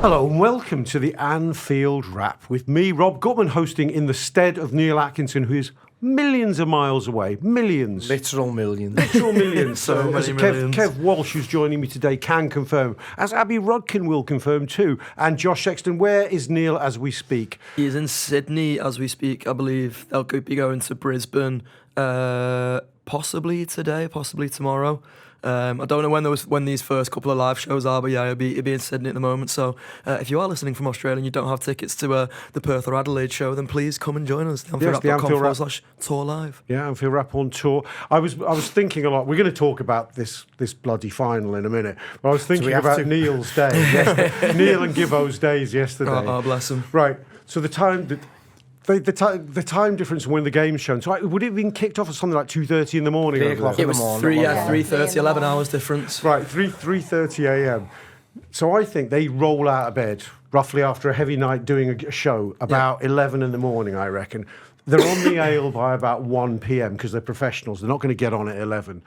Hello and welcome to the Anfield Wrap with me, Rob Gutmann, hosting in the stead of Neil Atkinson, who is millions of miles away. Millions. Literal millions. Literal millions. So many millions. Kev Walsh, who's joining me today, can confirm, as Abby Rudkin will confirm too. And Josh Sexton, where is Neil as we speak? He is in Sydney as we speak, I believe. They'll be going to Brisbane possibly today, possibly tomorrow. I don't know when these first couple of live shows are, but yeah, it'll be in Sydney at the moment. So if you are listening from Australia and you don't have tickets to the Perth or Adelaide show, then please come and join us. Anfieldwrap.com/tour live. Yeah, Anfield Wrap on tour. I was thinking a lot. We're going to talk about this bloody final in a minute. But I was thinking about Neil's day, Neil and Gibbo's days yesterday. Oh, bless him. Right. So the time that. The time difference when the game's shown. So would it have been kicked off at something like 2:30 in the morning? 3 o'clock It in the was morning. 3:30, 11 hours difference. Right, 3:30 a.m. So I think they roll out of bed roughly after a heavy night doing a show about 11 in the morning, I reckon. They're on the ale by about 1 p.m. because they're professionals. They're not going to get on at 11.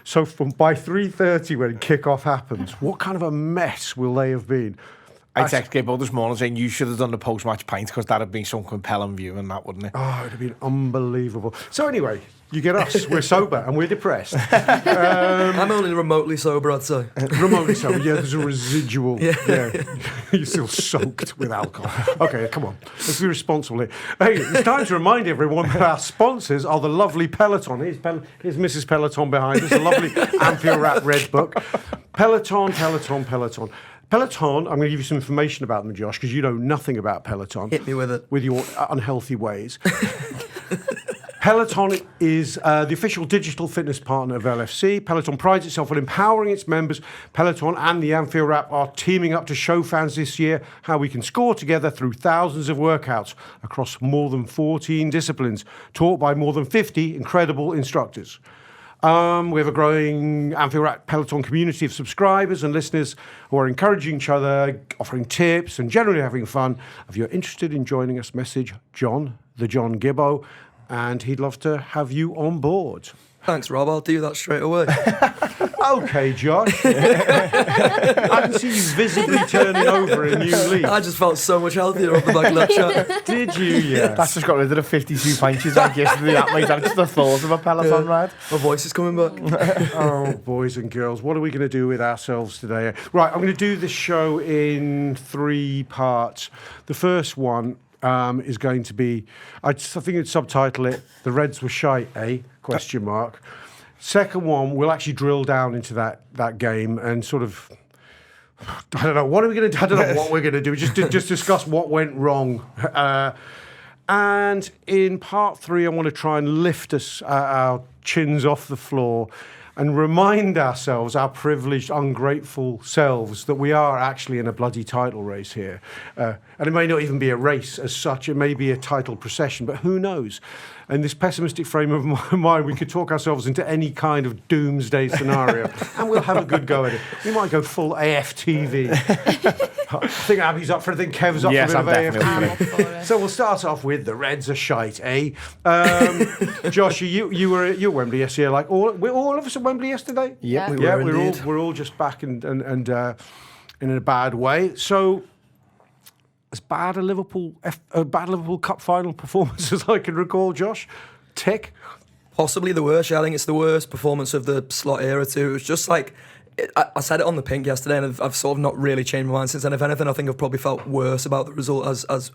So by 3:30 when kick-off happens, what kind of a mess will they have been? I texted Gibbo this morning saying you should have done the post-match pint because that would have been some compelling viewing, that wouldn't it? Oh, it would have been unbelievable. So anyway, you get us. We're sober and we're depressed. I'm only remotely sober, I'd say. Remotely sober, yeah, there's a residual. Yeah. You're still soaked with alcohol. Okay, come on. Let's be responsible here. Hey, it's time to remind everyone that our sponsors are the lovely Peloton. Here's Mrs. Peloton behind us, a lovely Anfield Wrap Red Book. Peloton. Peloton, I'm going to give you some information about them, Josh, because you know nothing about Peloton. Hit me with it. With your unhealthy ways. Peloton is the official digital fitness partner of LFC. Peloton prides itself on empowering its members. Peloton and the Anfield Wrap are teaming up to show fans this year how we can score together through thousands of workouts across more than 14 disciplines, taught by more than 50 incredible instructors. We have a growing Anfield Wrap Peloton community of subscribers and listeners who are encouraging each other, offering tips and generally having fun. If you're interested in joining us, message John Gibbo, and he'd love to have you on board. Thanks, Rob. I'll do that straight away. Okay, Josh. I can see you visibly turning over a new leaf. I just felt so much healthier off the back of that chat. Did you? Yeah. That's just got rid of the 52 pints you drank yesterday. That made just the thought of a Peloton ride. My voice is coming back. Oh, boys and girls, what are we going to do with ourselves today? Right, I'm going to do this show in 3 parts. The first one is going to be, I think you'd subtitle it, "The Reds were shite, eh?" ? Second one, we'll actually drill down into that game and sort of, I don't know, what are we going to do? I don't know what we're going to do. Just discuss what went wrong. And in part 3, I want to try and lift our chins off the floor and remind ourselves, our privileged, ungrateful selves, that we are actually in a bloody title race here. And it may not even be a race as such, it may be a title procession, but who knows? In this pessimistic frame of mind, we could talk ourselves into any kind of doomsday scenario, and we'll have a good go at it. We might go full AFTV. I think Abby's up for it, I think Kev's up for a bit of AFTV. So we'll start off with "The Reds are shite, eh?" Josh, you were at Wembley yesterday, like were all of us at Wembley yesterday? Yep, we were indeed. We're all just back and in a bad way. So, as bad a Liverpool Cup final performance as I can recall, Josh. Tick. Possibly the worst. Yeah, I think it's the worst performance of the Slot era too. It was just like, I said it on the Pink yesterday, and I've sort of not really changed my mind since then. If anything, I think I've probably felt worse about the result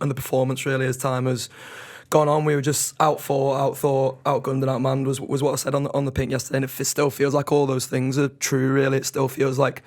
and the performance really as time has gone on. We were just outthought, outgunned and outmanned was what I said on the Pink yesterday, and it still feels like all those things are true really. It still feels like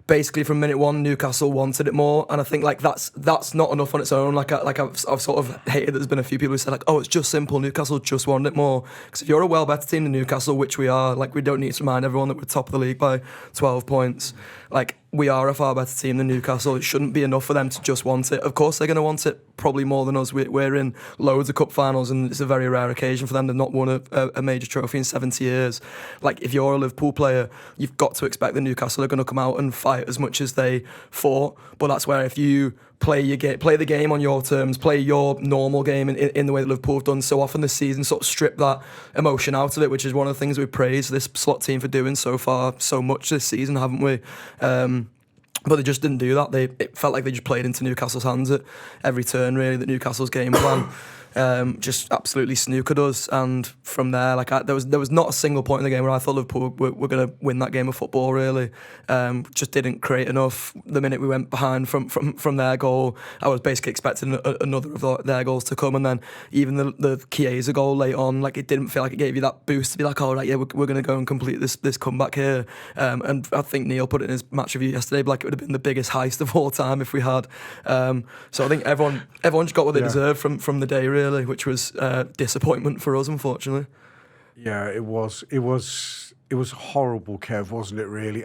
basically from minute one Newcastle wanted it more, and I think like that's not enough on its own. I've sort of hated there's been a few people who said like, oh, it's just simple, Newcastle just wanted it more, because if you're a well better team than Newcastle, which we are, like we don't need to remind everyone that we're top of the league by 12 points, like we are a far better team than Newcastle. It shouldn't be enough for them to just want it. Of course they're going to want it probably more than us. We're in loads of cup finals, and it's a very rare occasion for them to not won a major trophy in 70 years. Like if you're a Liverpool player, you've got to expect that Newcastle are going to come out and fight as much as they fought. But that's where if you play the game on your terms, play your normal game in the way that Liverpool have done so often this season, sort of strip that emotion out of it, which is one of the things we praise this Slot team for doing so far so much this season, haven't we? But they just didn't do that. It felt like they just played into Newcastle's hands at every turn, really, that Newcastle's game plan. Just absolutely snookered us, and from there, there was not a single point in the game where I thought Liverpool were going to win that game of football. Really, just didn't create enough. The minute we went behind from their goal, I was basically expecting another of their goals to come, and then even the Chiesa goal late on, it didn't feel like it gave you that boost to be like, all right, yeah, we're going to go and complete this comeback here. And I think Neil put it in his match review yesterday, but it would have been the biggest heist of all time if we had. So I think everyone just got what they deserved from the day, really, which was disappointment for us, unfortunately. Yeah, it was horrible, Kev, wasn't it? Really,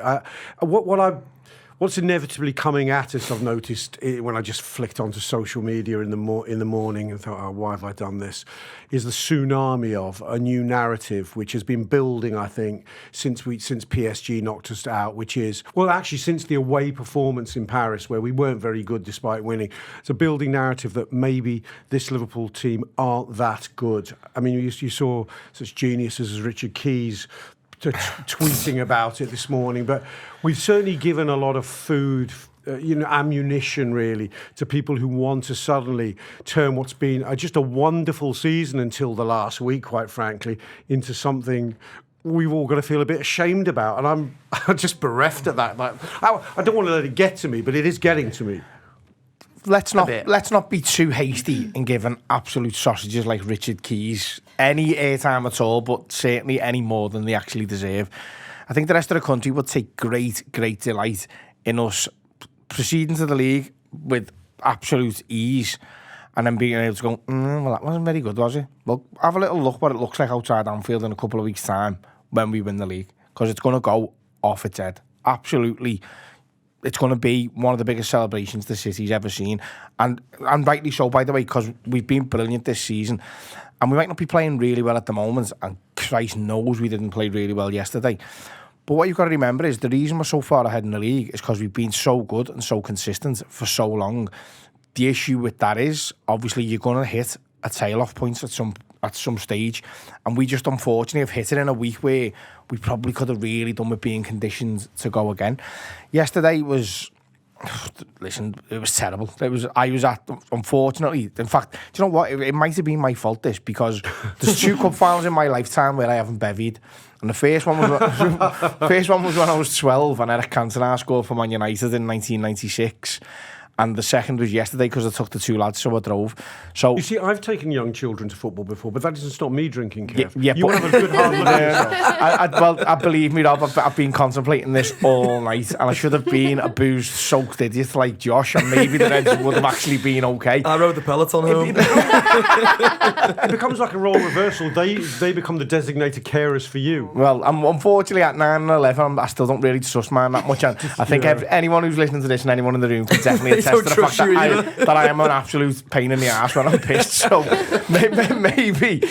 what's inevitably coming at us, I've noticed when I just flicked onto social media in the morning and thought, oh, why have I done this? Is the tsunami of a new narrative which has been building, I think, since PSG knocked us out, which is, well, actually since the away performance in Paris where we weren't very good despite winning. It's a building narrative that maybe this Liverpool team aren't that good. I mean, you saw such geniuses as Richard Keys tweeting about it this morning, but we've certainly given a lot of food, ammunition really to people who want to suddenly turn what's been just a wonderful season until the last week, quite frankly, into something we've all got to feel a bit ashamed about. And I'm just bereft at that. I don't want to let it get to me, but it is getting to me. Let's not be too hasty in giving absolute sausages like Richard Keys any airtime at all, but certainly any more than they actually deserve. I think the rest of the country would take great delight in us proceeding to the league with absolute ease and then being able to go, well, that wasn't very good, was it? Well, have a little look what it looks like outside Anfield in a couple of weeks' time when we win the league, because it's going to go off its head. Absolutely. It's going to be one of the biggest celebrations the city's ever seen. And rightly so, by the way, because we've been brilliant this season. And we might not be playing really well at the moment, and Christ knows we didn't play really well yesterday. But what you've got to remember is the reason we're so far ahead in the league is because we've been so good and so consistent for so long. The issue with that is, obviously, you're going to hit a tail-off point at some stage. And we just unfortunately have hit it in a week where we probably could have really done with being conditioned to go again. Yesterday was... Listen, it was terrible. Unfortunately, in fact, do you know what? It might have been my fault, this, because there's 2 cup finals in my lifetime where I haven't bevied. And the first one was when I was 12 and Eric Cantona scored for Man United in 1996. And the second was yesterday because I took the 2 lads, so I drove. So you see, I've taken young children to football before, but that doesn't stop me drinking, Kev. Yeah, you want to have a good hard look at yourself. I believe me, Rob, I've been contemplating this all night, and I should have been a booze-soaked idiot like Josh, and maybe the Reds would have actually been okay. I rode the peloton home. It becomes like a role reversal. They become the designated carers for you. Well, unfortunately, at 9 and 11, I still don't really trust mine that much. And I think anyone who's listening to this and anyone in the room can definitely attest to the fact that I am an absolute pain in the arse when I'm pissed. So maybe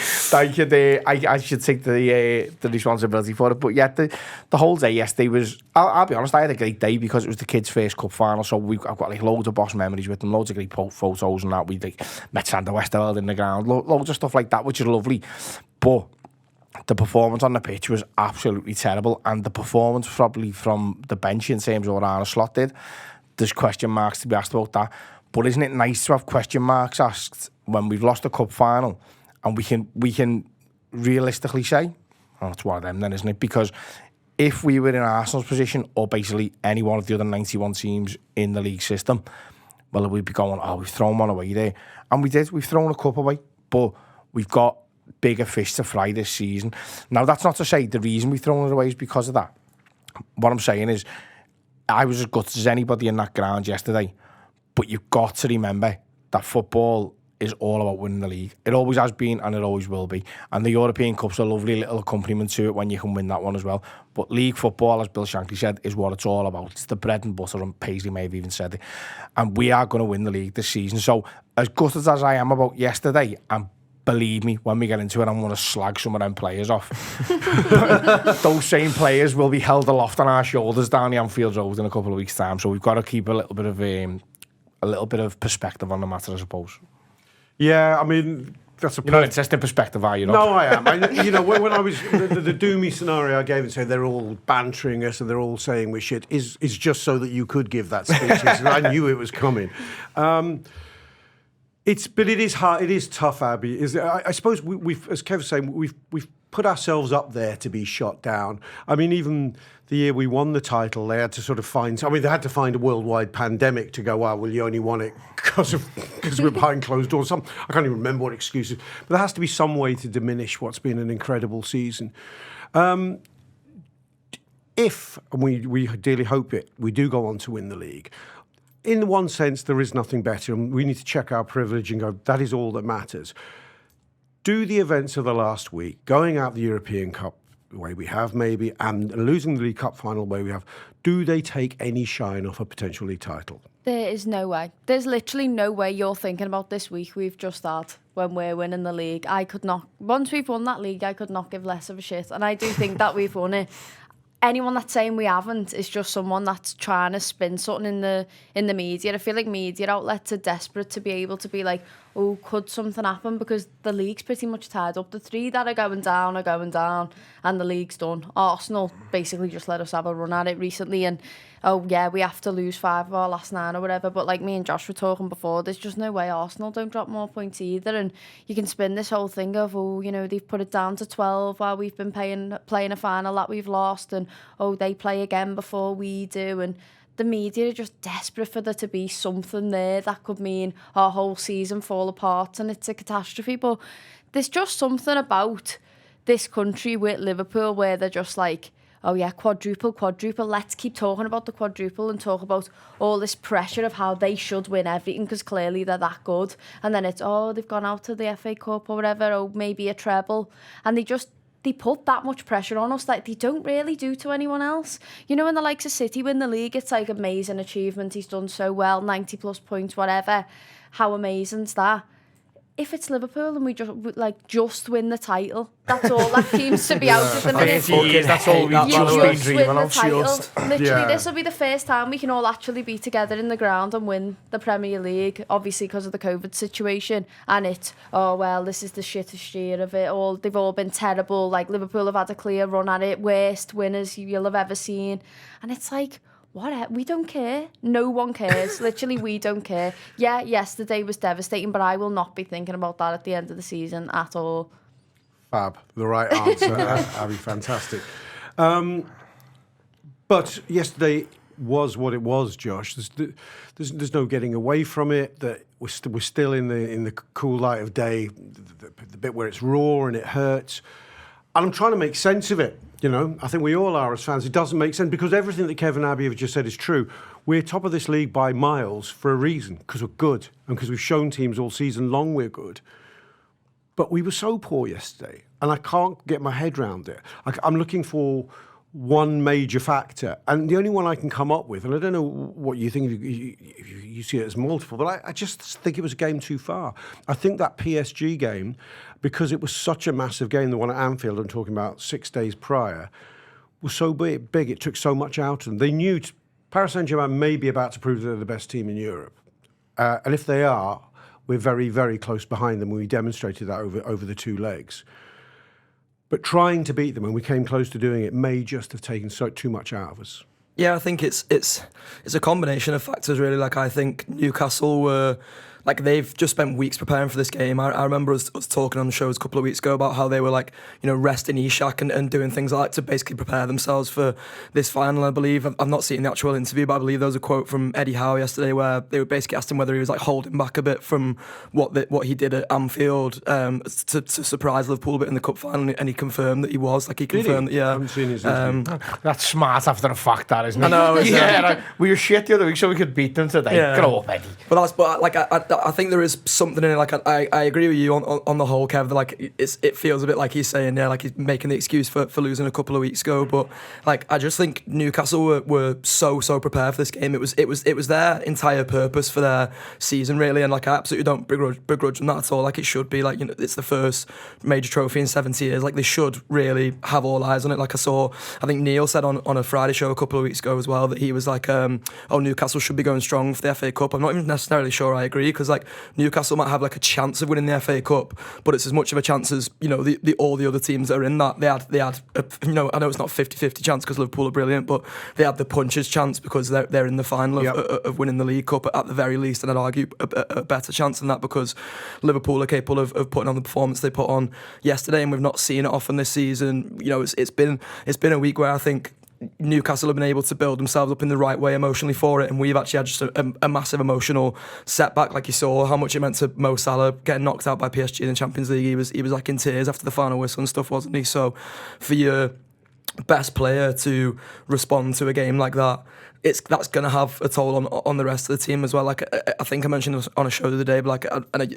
I should take the responsibility for it. But yeah, the whole day yesterday was, I'll be honest, I had a great day because it was the kids' first cup final. So I've got loads of boss memories with them, loads of great photos and that. We met Sander Westerveld in the ground, loads of stuff like that, which is lovely. But the performance on the pitch was absolutely terrible, and the performance probably from the bench in terms of what Arne Slot did, there's question marks to be asked about that. But isn't it nice to have question marks asked when we've lost a cup final and we can realistically say, oh, it's one of them then, isn't it? Because if we were in Arsenal's position, or basically any one of the other 91 teams in the league system, well, we'd be going, oh, we've thrown one away there. And we did, we've thrown a cup away, but we've got bigger fish to fry this season. Now, that's not to say the reason we've thrown it away is because of that. What I'm saying is, I was as gutted as anybody in that ground yesterday, but you've got to remember that football is all about winning the league. It always has been and it always will be. And the European Cup's a lovely little accompaniment to it when you can win that one as well. But league football, as Bill Shankly said, is what it's all about. It's the bread and butter, and Paisley may have even said it. And we are going to win the league this season. So as gutted as I am about yesterday, and believe me, when we get into it, I'm going to slag some of them players off. Those same players will be held aloft on our shoulders down the Anfield Road in a couple of weeks' time. So we've got to keep a little bit of perspective on the matter, I suppose. Yeah, I mean, that's a You're not interested in perspective, are you? No, I am. When I was the doomy scenario I gave and said they're all bantering us and they're all saying we're shit is just so that you could give that speech. I knew it was coming. But it is hard. It is tough, Abby. I suppose we've, as Kev was saying, we've put ourselves up there to be shot down. I mean, even the year we won the title, they had to sort of find. I mean, they had to find a worldwide pandemic to go. Well, you only won it because we're behind closed doors. I can't even remember what excuses. But there has to be some way to diminish what's been an incredible season. If, and we dearly hope it, we do go on to win the league. In one sense, there is nothing better, and we need to check our privilege and go, that is all that matters. Do the events of the last week, going out the European Cup the way we have maybe, and losing the League Cup final the way we have, do they take any shine off a potential league title? There is no way. There's literally no way you're thinking about this week we've just had when we're winning the league. I could not, once we've won that league, I could not give less of a shit. And I do think that we've won it. Anyone that's saying we haven't is just someone that's trying to spin something in the media. I feel like media outlets are desperate to be able to be like, oh, could something happen? Because the league's pretty much tied up. The 3 that are going down, and the league's done. Arsenal basically just let us have a run at it recently, and we have to lose 5 of our last 9 or whatever. But like me and Josh were talking before, there's just no way Arsenal don't drop more points either. And you can spin this whole thing of, they've put it down to 12 while we've been playing a final that we've lost, and they play again before we do. And the media are just desperate for there to be something there that could mean our whole season fall apart and it's a catastrophe. But there's just something about this country with Liverpool where they're just like, oh yeah, quadruple, let's keep talking about the quadruple and talk about all this pressure of how they should win everything because clearly they're that good. And then it's, they've gone out to the FA Cup or whatever, maybe a treble. And they put that much pressure on us that they don't really do to anyone else. When the likes of City win the league, it's like amazing achievement. He's done so well, 90 plus points, whatever. How amazing's that? If it's Liverpool and we just win the title, that's all that seems to be out at the minute. That's all we've just win the title. Literally, Yeah. this will be the first time we can all actually be together in the ground and win the Premier League, obviously because of the COVID situation. And it's, this is the shittest year of it. They've all been terrible. Like, Liverpool have had a clear run at it. Worst winners you'll have ever seen. And it's like, what? We don't care. No one cares. Literally, we don't care. Yeah, yesterday was devastating, but I will not be thinking about that at the end of the season at all. Fab. The right answer. Abby, fantastic. But yesterday was what it was, Josh. There's no getting away from it. That we're still in the cool light of day, the bit where it's raw and it hurts. And I'm trying to make sense of it. I think we all are as fans. It doesn't make sense because everything that Kevin and Abby have just said is true. We're top of this league by miles for a reason, because we're good and because we've shown teams all season long we're good. But we were so poor yesterday, and I can't get my head around it. I'm looking for one major factor, and the only one I can come up with, and I don't know what you think, you see it as multiple, but I just think it was a game too far. I think that PSG game, because it was such a massive game, the one at Anfield I'm talking about 6 days prior, was so big, it took so much out of them. They knew Paris Saint-Germain may be about to prove they're the best team in Europe. And if they are, we're very, very close behind them. We demonstrated that over the 2 legs. But trying to beat them, and we came close to doing it, may just have taken too much out of us. Yeah, I think it's a combination of factors, really. Like, I think Newcastle were... Like, they've just spent weeks preparing for this game. I remember us talking on the shows a couple of weeks ago about how they were, resting Ishak and doing things like that to basically prepare themselves for this final, I believe. I've not seen the actual interview, but I believe there was a quote from Eddie Howe yesterday where they were basically asked him whether he was, holding back a bit from what he did at Anfield to surprise Liverpool a bit in the cup final, and he confirmed that he was. He confirmed that, yeah. I haven't seen his interview. That's smart after the fact, that, isn't it? I know. We were shit the other week, so we could beat them today. Yeah. Grow up, Eddie. But I think there is something in it. I agree with you on the whole, Kev. It feels a bit like he's saying, he's making the excuse for losing a couple of weeks ago. But I just think Newcastle were so prepared for this game. It was their entire purpose for their season, really. And I absolutely don't begrudge them that at all. It should be it's the first major trophy in 70 years. They should really have all eyes on it. I think Neil said on a Friday show a couple of weeks ago as well that he was Newcastle should be going strong for the FA Cup. I'm not even necessarily sure I agree, because because like Newcastle might have like a chance of winning the FA Cup, but it's as much of a chance as, you know, the all the other teams that are in that. They had you know, I know it's not 50-50 chance because Liverpool are brilliant, but they had the puncher's chance because they're in the final of winning the League Cup at the very least, and I'd argue a better chance than that because Liverpool are capable of putting on the performance they put on yesterday, and we've not seen it often this season. You know, it's been a week where I think Newcastle have been able to build themselves up in the right way emotionally for it, and we've actually had just a massive emotional setback. Like you saw how much it meant to Mo Salah getting knocked out by PSG in the Champions League. He was like in tears after the final whistle and stuff, wasn't he? So for your best player to respond to a game like that, that's going to have a toll on the rest of the team as well. Like I think I mentioned this on a show the other day, but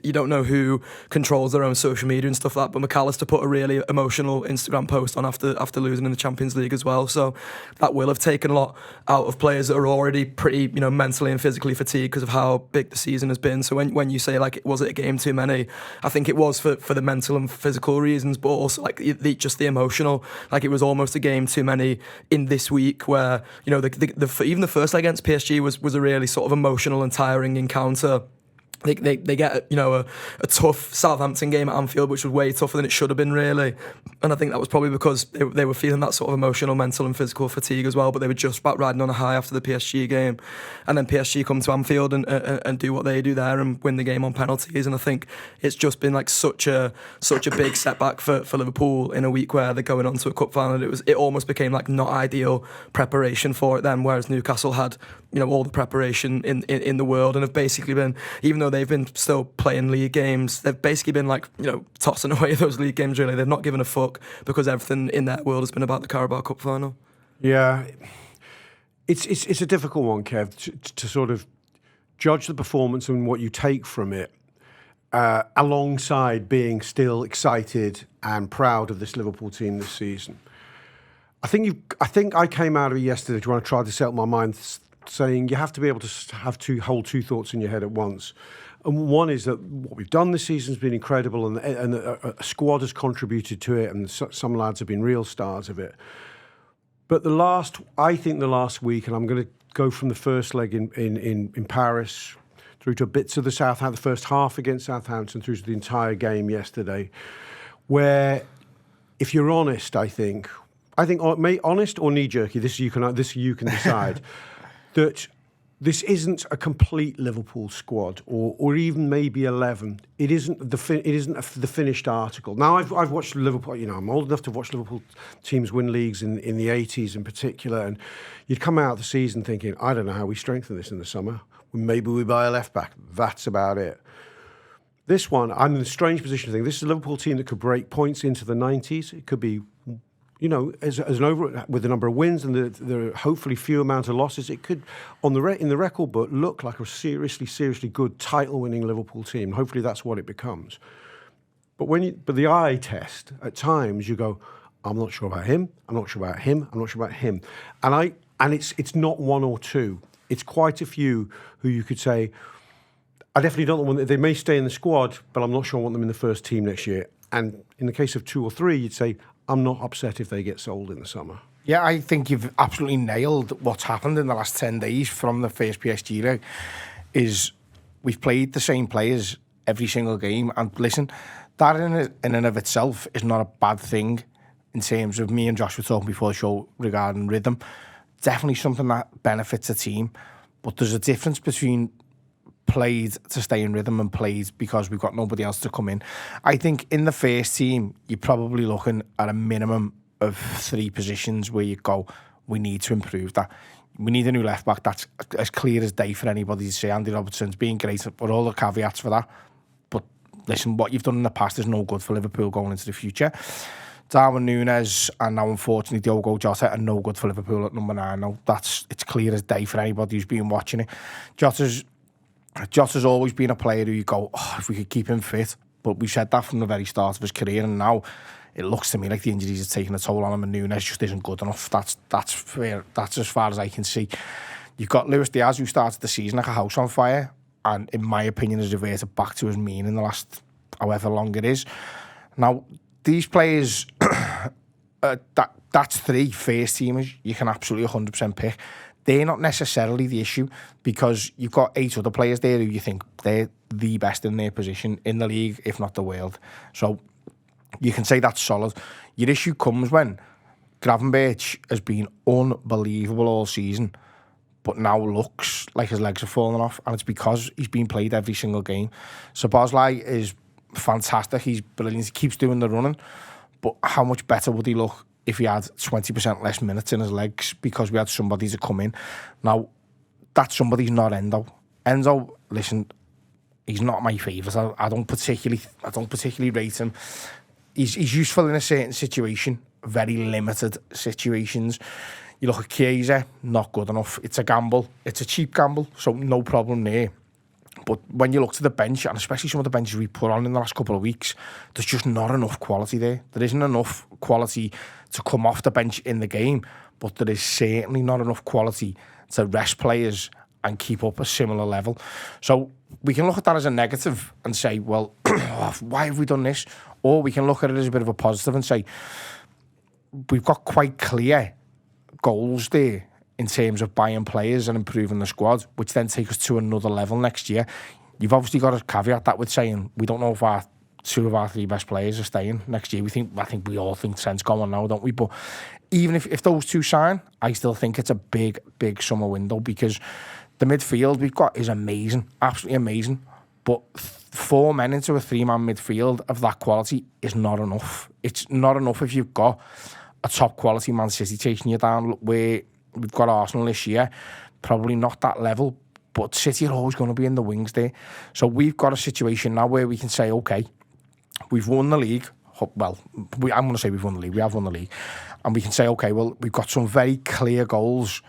you don't know who controls their own social media and stuff like that. But McAllister put a really emotional Instagram post on after losing in the Champions League as well. So that will have taken a lot out of players that are already pretty, you know, mentally and physically fatigued because of how big the season has been. So when you say like, was it a game too many? I think it was for the mental and physical reasons, but also like just the emotional. Like it was almost a game too many in this week where, you know, even the first leg against PSG was a really sort of emotional and tiring encounter. They get, you know, a tough Southampton game at Anfield, which was way tougher than it should have been, really. And I think that was probably because they were feeling that sort of emotional, mental and physical fatigue as well, but they were just about riding on a high after the PSG game. And then PSG come to Anfield and do what they do there and win the game on penalties. And I think it's just been like such a big setback for Liverpool in a week where they're going on to a cup final. It almost became like not ideal preparation for it then, whereas Newcastle had, you know, all the preparation in the world and have basically been, even though they've been still playing league games, they've basically been like, you know, tossing away those league games really. They've not given a fuck because everything in their world has been about the Carabao Cup final. Yeah, it's a difficult one, Kev, to sort of judge the performance and what you take from it alongside being still excited and proud of this Liverpool team this season. I think I came out of it yesterday when I tried to settle my mind saying you have to be able to hold two thoughts in your head at once. And one is that what we've done this season has been incredible, and a squad has contributed to it, and some lads have been real stars of it. But I think the last week, and I'm going to go from the first leg in Paris through to bits of the first half against Southampton, through to the entire game yesterday, where, if you're honest, I think honest or knee-jerky, this you can decide, that this isn't a complete Liverpool squad, or even maybe 11. It isn't the finished article. Now I've watched Liverpool. You know, I'm old enough to watch Liverpool teams win leagues in the 80s in particular, and you'd come out of the season thinking, I don't know how we strengthen this in the summer. Maybe we buy a left back. That's about it. This one, I'm in a strange position to think this is a Liverpool team that could break points into the 90s. It could be, you know, as an with the number of wins and the hopefully few amount of losses, it could, in the record book, look like a seriously good title-winning Liverpool team. Hopefully, that's what it becomes. But the eye test at times, you go, I'm not sure about him. I'm not sure about him. I'm not sure about him. And it's not one or two. It's quite a few who you could say, I definitely don't want them. They may stay in the squad, but I'm not sure I want them in the first team next year. And in the case of two or three, you'd say, I'm not upset if they get sold in the summer. Yeah, I think you've absolutely nailed what's happened in the last 10 days from the first PSG leg. Is we've played the same players every single game. And listen, that in and of itself is not a bad thing in terms of, me and Josh were talking before the show regarding rhythm. Definitely something that benefits a team. But there's a difference between played to stay in rhythm and played because we've got nobody else to come in. I think in the first team, you're probably looking at a minimum of 3 positions where you go, we need to improve that. We need a new left back. That's as clear as day for anybody to say. Andy Robertson's being great, but all the caveats for that. But listen, what you've done in the past is no good for Liverpool going into the future. Darwin Núñez and now unfortunately Diogo Jota are no good for Liverpool at number 9. Now it's clear as day for anybody who's been watching it. Jota's always been a player who you go, if we could keep him fit. But we said that from the very start of his career, and now it looks to me like the injuries are taking a toll on him, and Núñez just isn't good enough. That's fair. That's as far as I can see. You've got Luis Diaz, who started the season like a house on fire, and in my opinion has reverted back to his mean in the last however long it is. Now, these players that's 3 first teamers you can absolutely 100% pick. They're not necessarily the issue, because you've got 8 other players there who you think they're the best in their position in the league, if not the world. So you can say that's solid. Your issue comes when Gravenberch has been unbelievable all season, but now looks like his legs are falling off, and it's because he's been played every single game. So Bosley is fantastic. He's brilliant. He keeps doing the running, but how much better would he look if he had 20% less minutes in his legs because we had somebody to come in? Now, that somebody's not Endo. Endo, listen, he's not my favourite. I don't particularly rate him. He's useful in a certain situation, very limited situations. You look at Chiesa, not good enough. It's a gamble. It's a cheap gamble, so no problem there. But when you look to the bench, and especially some of the benches we put on in the last couple of weeks, there's just not enough quality there. There isn't enough quality to come off the bench in the game, but there is certainly not enough quality to rest players and keep up a similar level. So we can look at that as a negative and say, well, why have we done this? Or we can look at it as a bit of a positive and say, we've got quite clear goals there in terms of buying players and improving the squad, which then take us to another level next year. You've obviously got to caveat that with saying we don't know if 2 of our 3 best players are staying next year. I think we all think Trent's going now, don't we? But even if those 2 sign, I still think it's a big, big summer window, because the midfield we've got is amazing, absolutely amazing. But 4 men into a 3-man midfield of that quality is not enough. It's not enough if you've got a top quality Man City chasing you down, where we've got Arsenal this year, probably not that level, but City are always going to be in the wings there. So we've got a situation now where we can say, okay, we've won the league. Well, I'm going to say we've won the league. We have won the league. And we can say, okay, well, we've got some very clear goals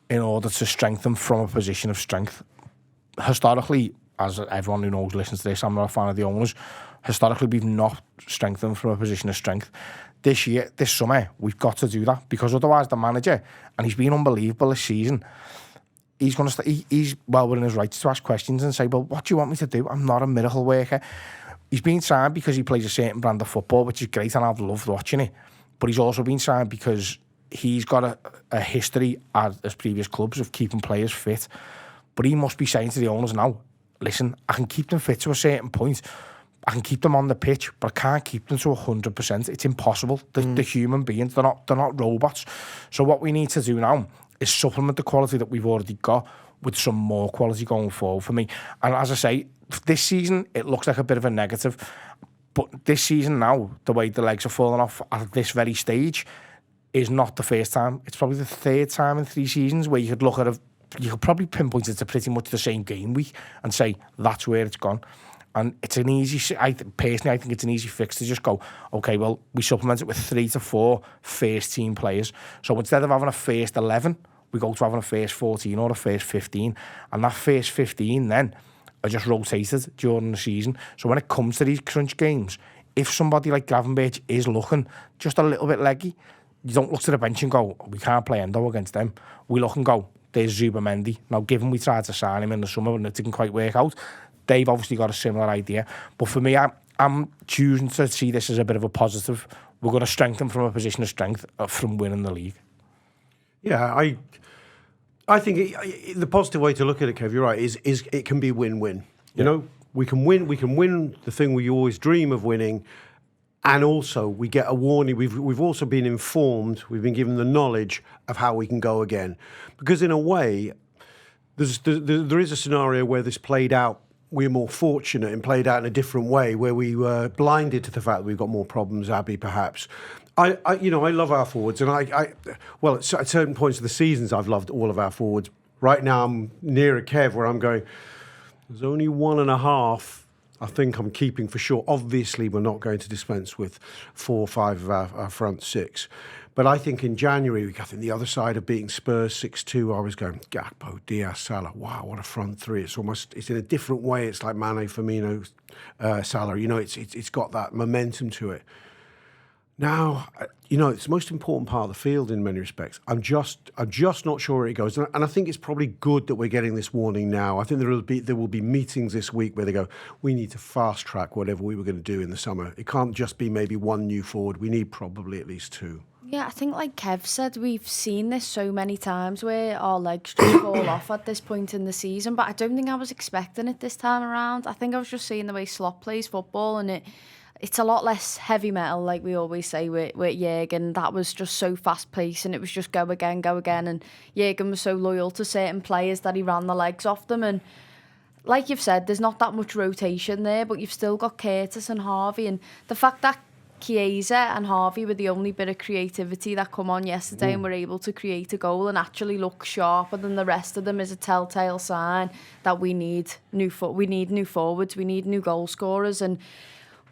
in order to strengthen from a position of strength. Historically, as everyone who knows listens to this, I'm not a fan of the owners. Historically, we've not strengthened from a position of strength. This year, this summer, we've got to do that, because otherwise the manager, and he's been unbelievable this season, he's going to he's well within his rights to ask questions and say, well, what do you want me to do? I'm not a miracle worker. He's been signed because he plays a certain brand of football, which is great, and I've loved watching it. But he's also been signed because he's got a history at his previous clubs of keeping players fit. But he must be saying to the owners now, listen, I can keep them fit to a certain point. I can keep them on the pitch, but I can't keep them to 100%. It's impossible. They're human beings. They're not robots. So what we need to do now is supplement the quality that we've already got with some more quality going forward for me. And as I say, this season, it looks like a bit of a negative. But this season now, the way the legs are falling off at this very stage is not the first time. It's probably the 3rd time in 3 seasons where you could look at you could probably pinpoint it to pretty much the same game week and say, that's where it's gone. And it's an easy, I think it's an easy fix to just go, okay, well, we supplement it with 3 to 4 first team players. So instead of having a first 11, we go to having a first 14 or a first 15. And that first 15 then are just rotated during the season. So when it comes to these crunch games, if somebody like Gravenberch is looking just a little bit leggy, you don't look to the bench and go, we can't play Endo against them. We look and go, there's Zubamendi. Now, given we tried to sign him in the summer and it didn't quite work out, they've obviously got a similar idea. But for me, I'm choosing to see this as a bit of a positive. We're going to strengthen from a position of strength from winning the league. Yeah, I think the positive way to look at it, Kev, you're right, is it can be win-win. You know, we can win the thing we always dream of winning, and also we get a warning. We've also been informed, we've been given the knowledge of how we can go again. Because in a way, there is a scenario where this played out, we're more fortunate and played out in a different way, where we were blinded to the fact that we've got more problems, Abby, perhaps. I love our forwards, and well, at certain points of the seasons, I've loved all of our forwards. Right now, I'm near a Kev where I'm going, there's only 1.5 I think I'm keeping for sure. Obviously, we're not going to dispense with 4 or 5 of our front 6. But I think in January, I think the other side of beating Spurs 6-2, I was going, Gakpo, Diaz, Salah. Wow, what a front 3. It's in a different way. It's like Mane, Firmino, Salah. You know, it's got that momentum to it. Now, you know, it's the most important part of the field in many respects. I'm just not sure where it goes, and I think it's probably good that we're getting this warning now. I think there will be meetings this week where they go, we need to fast track whatever we were going to do in the summer. It can't just be maybe 1 new forward. We need probably at least 2. Yeah, I think like Kev said, we've seen this so many times where our legs just fall off at this point in the season, but I don't think I was expecting it this time around. I think I was just seeing the way Slot plays football, and it's a lot less heavy metal, like we always say with Jürgen. That was just so fast paced, and it was just go again, and Jürgen was so loyal to certain players that he ran the legs off them. And like you've said, there's not that much rotation there, but you've still got Curtis and Harvey, and the fact that Chiesa and Harvey were the only bit of creativity that come on yesterday and were able to create a goal and actually look sharper than the rest of them is a telltale sign that we need new forwards, we need new goal scorers. And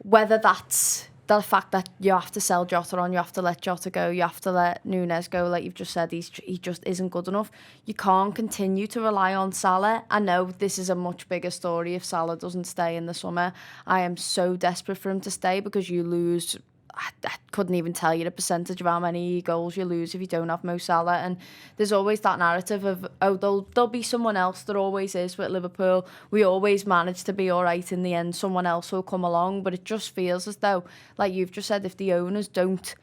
whether that's the fact that you have to sell Jota on, you have to let Jota go, you have to let Nunes go, like you've just said, he just isn't good enough. You can't continue to rely on Salah. I know this is a much bigger story if Salah doesn't stay in the summer. I am so desperate for him to stay because you lose... I couldn't even tell you the percentage of how many goals you lose if you don't have Mo Salah. And there's always that narrative of, there'll be someone else. There always is with Liverpool. We always manage to be all right in the end. Someone else will come along. But it just feels as though, like you've just said, if the owners don't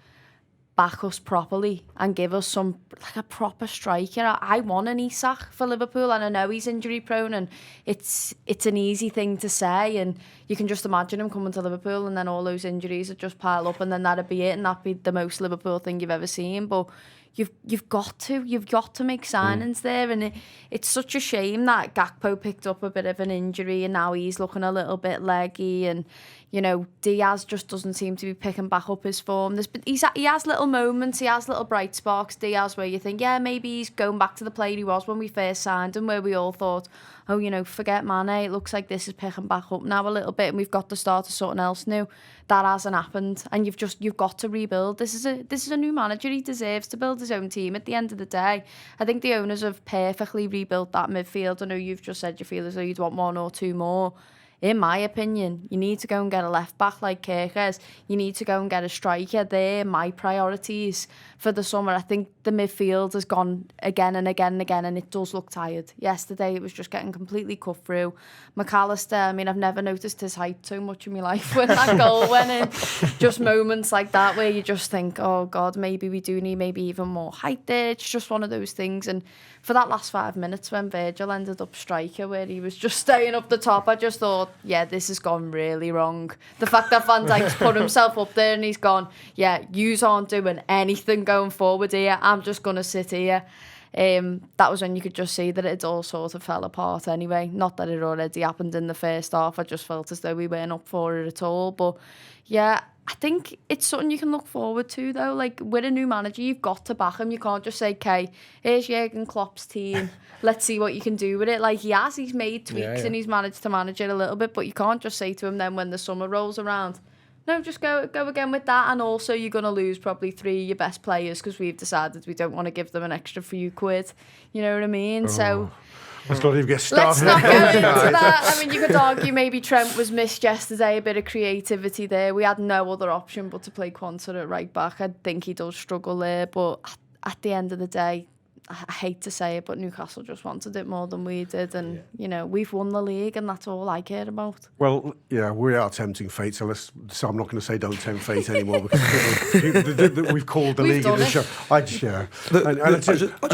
back us properly and give us some, like a proper striker. I want an Isak for Liverpool, and I know he's injury prone, and it's an easy thing to say, and you can just imagine him coming to Liverpool and then all those injuries would just pile up and then that'd be it, and that'd be the most Liverpool thing you've ever seen. But you've got to make signings there, and it's such a shame that Gakpo picked up a bit of an injury and now he's looking a little bit leggy, and you know, Diaz just doesn't seem to be picking back up his form. He has little moments, he has little bright sparks, Diaz, where you think, yeah, maybe he's going back to the player he was when we first signed him, where we all thought, oh, you know, forget Mane, it looks like this is picking back up now a little bit and we've got to start of something else new. That hasn't happened, and you've got to rebuild. This is a new manager, he deserves to build his own team at the end of the day. I think the owners have perfectly rebuilt that midfield. I know you've just said you feel as though you'd want one or two more. In my opinion, you need to go and get a left back like Kirkes. You need to go and get a striker. They're my priorities for the summer. I think the midfield has gone again and again and again, and it does look tired. Yesterday, it was just getting completely cut through. McAllister, I mean, I've never noticed his height so much in my life when that goal went in. Just moments like that where you just think, oh, God, maybe we do need maybe even more height there. It's just one of those things. And for that last 5 minutes when Virgil ended up striker, where he was just staying up the top, I just thought, yeah, this has gone really wrong. The fact that Van Dijk's put himself up there and he's gone, yeah, yous aren't doing anything going forward here. I'm just going to sit here. That was when you could just see that it all sort of fell apart anyway. Not that it already happened in the first half. I just felt as though we weren't up for it at all. But yeah, I think it's something you can look forward to, though. Like, with a new manager, you've got to back him. You can't just say, okay, here's Jurgen Klopp's team. Let's see what you can do with it. Like, he's made tweaks and he's managed to manage it a little bit, but you can't just say to him then when the summer rolls around, no, just go again with that. And also, you're going to lose probably 3 of your best players because we've decided we don't want to give them an extra few quid. You know what I mean? So... Let's not even get started. Let's not go into that. I mean, you could argue maybe Trent was missed yesterday, a bit of creativity there. We had no other option but to play Quansah at right back. I think he does struggle there, but at the end of the day, I hate to say it, but Newcastle just wanted it more than we did, and you know, we've won the league, and that's all I care about. Well, yeah, we are tempting fate, so I'm not going to say don't tempt fate anymore because we've called the league in the show. I just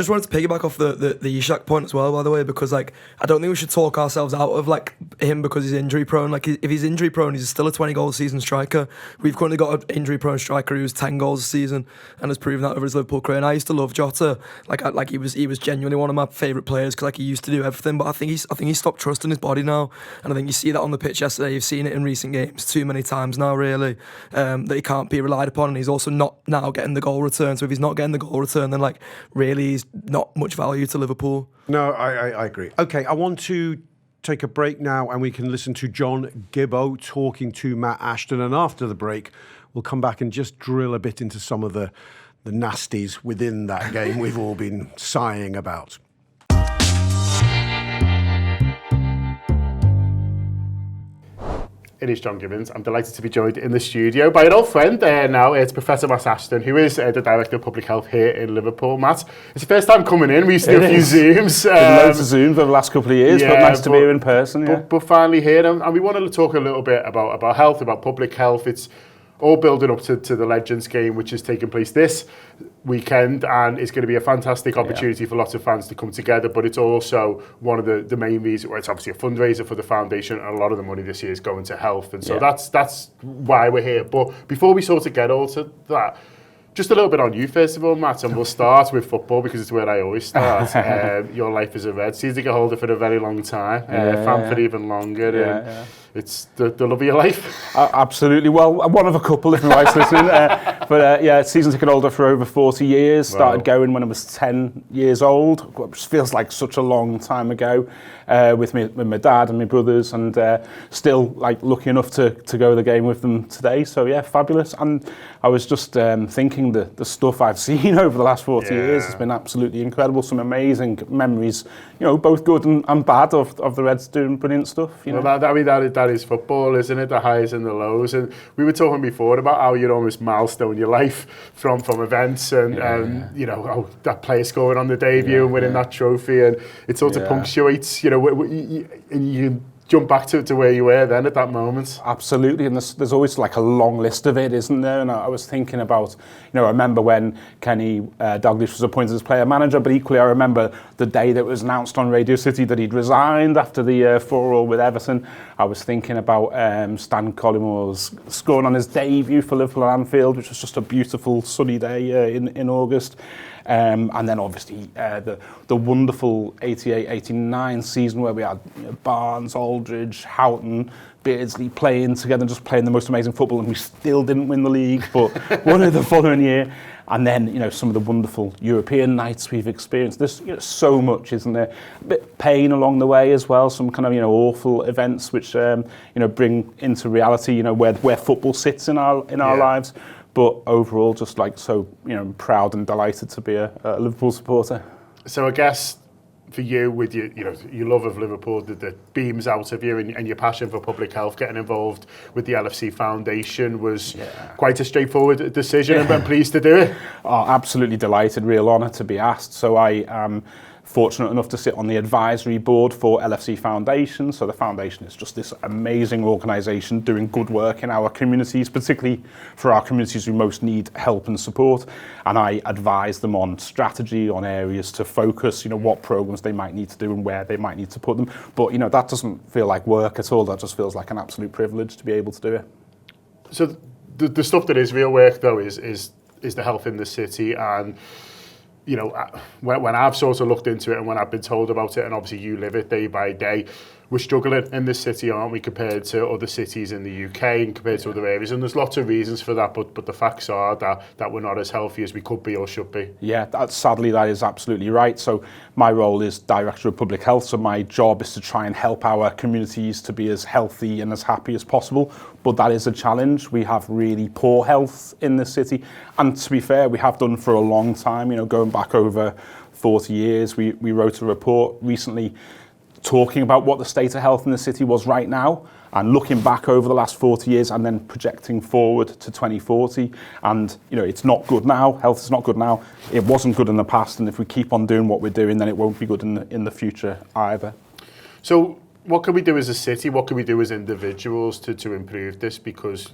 wanted to piggyback off the Isak point as well, by the way, because like I don't think we should talk ourselves out of like him because he's injury prone. Like if he's injury prone, he's still a 20-goal a season striker. We've currently got an injury prone striker who's 10 goals a season and has proven that over his Liverpool career. And I used to love Jota. Like he was genuinely one of my favourite players because like he used to do everything, but I think he's stopped trusting his body now, and I think you see that on the pitch yesterday. You've seen it in recent games too many times now, really, that he can't be relied upon, and he's also not now getting the goal return. So if he's not getting the goal return, then like really he's not much value to Liverpool. No, I agree. Okay, I want to take a break now, and we can listen to John Gibbo talking to Matt Ashton, and after the break, we'll come back and just drill a bit into some of the nasties within that game we've all been sighing about. It is John Gibbons. I'm delighted to be joined in the studio by an old friend now. It's Professor Matt Ashton, who is the Director of Public Health here in Liverpool. Matt, it's your first time coming in. We used to do a few Zooms. Loads of Zooms over the last couple of years, but nice to be here in person. But finally here, and we want to talk a little bit about health, about public health. It's all building up to the Legends game, which is taking place this weekend, and it's going to be a fantastic opportunity for lots of fans to come together. But it's also one of the main reasons, where it's obviously a fundraiser for the foundation, and a lot of the money this year is going to health, and so that's why we're here. But before we sort of get all to that, just a little bit on you, first of all, Matt, and we'll start with football because it's where I always start. Your life as a Red, season to hold it for a very long time, fan for even longer. It's the love of your life. Absolutely. Well, one of a couple, if my wife's listening. But season ticket holder for over 40 years. Started going when I was 10 years old, which feels like such a long time ago, with my dad and my brothers, and still like lucky enough to go to the game with them today. So yeah, fabulous. And I was just thinking the stuff I've seen over the last 40 years has been absolutely incredible. Some amazing memories, both good and bad of the Reds doing brilliant stuff. That is football, isn't it? The highs and the lows. And we were talking before about how you'd almost milestone your life from events and that player scoring on the debut and winning that trophy, and it sort of punctuates, and you jump back to where you were then at that moment. Absolutely, and there's always like a long list of it, isn't there? And I was thinking about, I remember when Kenny Dalglish was appointed as player manager, but equally I remember the day that it was announced on Radio City that he'd resigned after the 4-4 with Everton. I was thinking about Stan Collymore scoring on his debut for Liverpool at Anfield, which was just a beautiful sunny day in August. And then obviously the wonderful 88-89 season where we had Barnes, Aldridge, Houghton, Beardsley playing together, just playing the most amazing football, and we still didn't win the league, but won it the following year. And then, some of the wonderful European nights we've experienced. There's so much, isn't there? A bit of pain along the way as well, some kind of, awful events which, bring into reality, where football sits in our lives. But overall, just like so, proud and delighted to be a Liverpool supporter. So I guess for you, with your love of Liverpool that beams out of you, and your passion for public health, getting involved with the LFC Foundation was quite a straightforward decision, and I'm pleased to do it. Oh, absolutely delighted, real honour to be asked. So I am fortunate enough to sit on the advisory board for LFC Foundation. So the foundation is just this amazing organisation doing good work in our communities, particularly for our communities who most need help and support. And I advise them on strategy, on areas to focus, what programmes they might need to do and where they might need to put them. But, that doesn't feel like work at all. That just feels like an absolute privilege to be able to do it. So the stuff that is real work, though, is the health in the city. And when I've sort of looked into it and when I've been told about it, and obviously you live it day by day, we're struggling in this city, aren't we, compared to other cities in the UK and compared to other areas. And there's lots of reasons for that, but the facts are that we're not as healthy as we could be or should be. Yeah, sadly, that is absolutely right. So my role is Director of Public Health, so my job is to try and help our communities to be as healthy and as happy as possible. But that is a challenge. We have really poor health in this city. And to be fair, we have done for a long time, going back over 40 years. We wrote a report recently talking about what the state of health in the city was right now, and looking back over the last 40 years and then projecting forward to 2040. And, it's not good now. Health is not good now. It wasn't good in the past. And if we keep on doing what we're doing, then it won't be good in the future either. So what can we do as a city? What can we do as individuals to improve this? Because,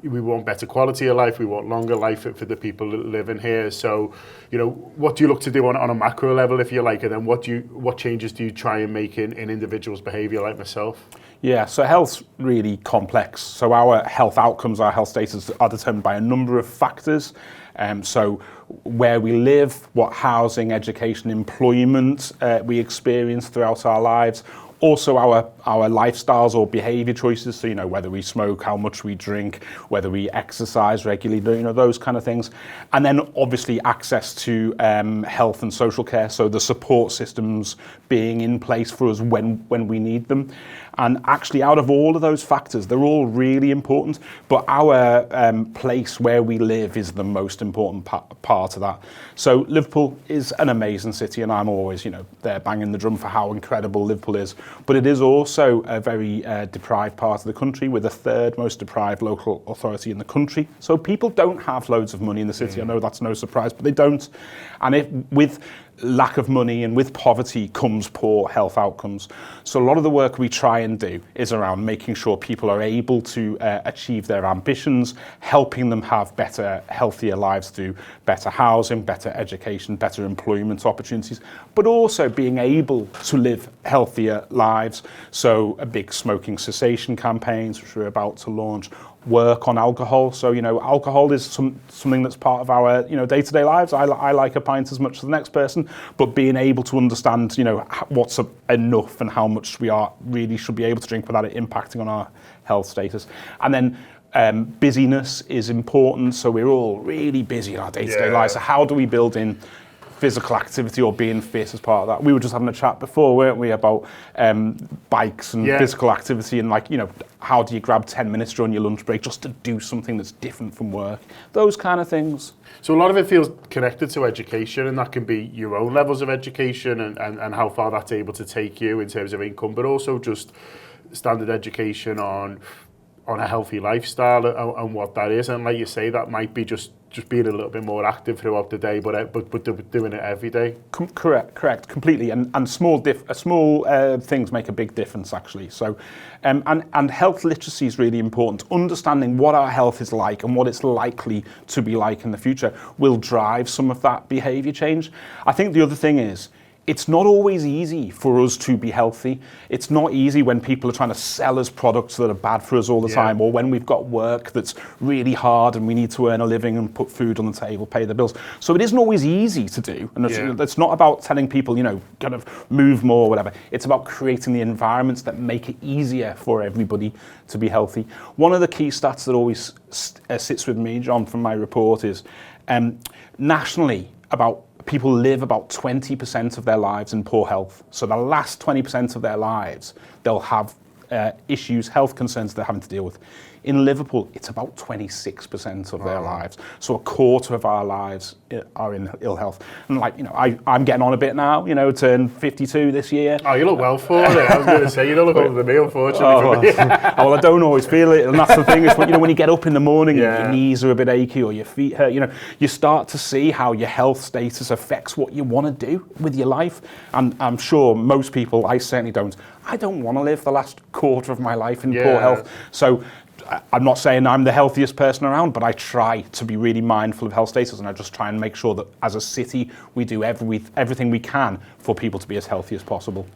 we want better quality of life, we want longer life for the people living here. So, what do you look to do on a macro level, if you like, and then what changes do you try and make in individuals' behaviour, like myself? Yeah, so health's really complex. So our health outcomes, our health status are determined by a number of factors. So where we live, what housing, education, employment we experience throughout our lives. Also our lifestyles or behaviour choices, so whether we smoke, how much we drink, whether we exercise regularly, those kind of things. And then obviously access to health and social care, so the support systems being in place for us when we need them. And actually out of all of those factors, they're all really important, but our place where we live is the most important part of that. So Liverpool is an amazing city, and I'm always, there banging the drum for how incredible Liverpool is. But it is also a very deprived part of the country, with the third most deprived local authority in the country. So people don't have loads of money in the city. I know that's no surprise, but they don't. And with lack of money, and with poverty comes poor health outcomes. So a lot of the work we try and do is around making sure people are able to achieve their ambitions, helping them have better, healthier lives through better housing, better education, better employment opportunities, but also being able to live healthier lives. So a big smoking cessation campaigns, which we're about to launch, work on alcohol. So, alcohol is something that's part of our, day-to-day lives. I like a pint as much as the next person, but being able to understand, what's enough and how much we really should be able to drink without it impacting on our health status. And then busyness is important. So we're all really busy in our day-to-day lives. So how do we build in physical activity or being fit as part of that? We were just having a chat before, weren't we, about bikes and physical activity, and how do you grab 10 minutes during your lunch break just to do something that's different from work? Those kind of things. So a lot of it feels connected to education, and that can be your own levels of education and how far that's able to take you in terms of income, but also just standard education on a healthy lifestyle and what that is. And like you say, that might be just being a little bit more active throughout the day, but doing it every day. Correct, completely. And small things make a big difference, actually. So, and health literacy is really important. Understanding what our health is like and what it's likely to be like in the future will drive some of that behaviour change. I think the other thing is, it's not always easy for us to be healthy. It's not easy when people are trying to sell us products that are bad for us all the time, or when we've got work that's really hard and we need to earn a living and put food on the table, pay the bills. So it isn't always easy to do. And it's not about telling people, kind of move more or whatever. It's about creating the environments that make it easier for everybody to be healthy. One of the key stats that always sits with me, John, from my report is nationally, people live about 20% of their lives in poor health. So the last 20% of their lives, they'll have issues, health concerns they're having to deal with. In Liverpool, it's about 26% of their lives. So a quarter of our lives are in ill health. And I'm getting on a bit now, turn 52 this year. Oh, you look well for it. I was going to say, you don't look older than me, unfortunately. Well, I don't always feel it. And that's the thing, is when you get up in the morning, your knees are a bit achy or your feet hurt, you start to see how your health status affects what you want to do with your life. And I'm sure most people, I certainly don't. I don't want to live the last quarter of my life in poor health. So I'm not saying I'm the healthiest person around, but I try to be really mindful of health status, and I just try and make sure that as a city we do everything we can for people to be as healthy as possible.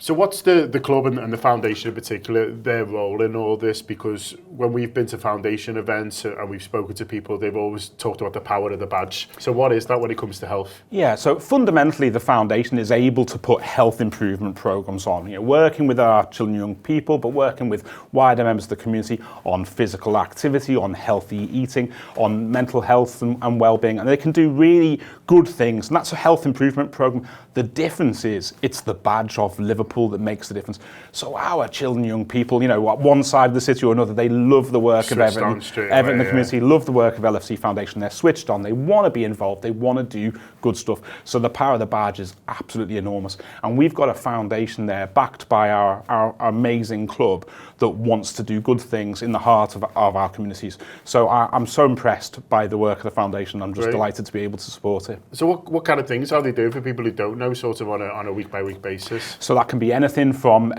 So what's the club and the foundation in particular, their role in all this? Because when we've been to foundation events and we've spoken to people, they've always talked about the power of the badge. So what is that when it comes to health? Yeah, so fundamentally the foundation is able to put health improvement programs on, working with our children and young people, but working with wider members of the community on physical activity, on healthy eating, on mental health and well-being. And they can do really good things, and that's a health improvement program. The difference is it's the badge of Liverpool that makes the difference. So our children, young people, one side of the city or another, they love the work of Everton. Everton, the community, love the work of LFC Foundation. They're switched on. They want to be involved. They want to do good stuff. So the power of the badge is absolutely enormous. And we've got a foundation there backed by our amazing club that wants to do good things in the heart of our communities. So I'm so impressed by the work of the foundation. I'm just delighted to be able to support it. So what kind of things are they doing for people who don't know, sort of on a week-by-week basis? So that can be anything from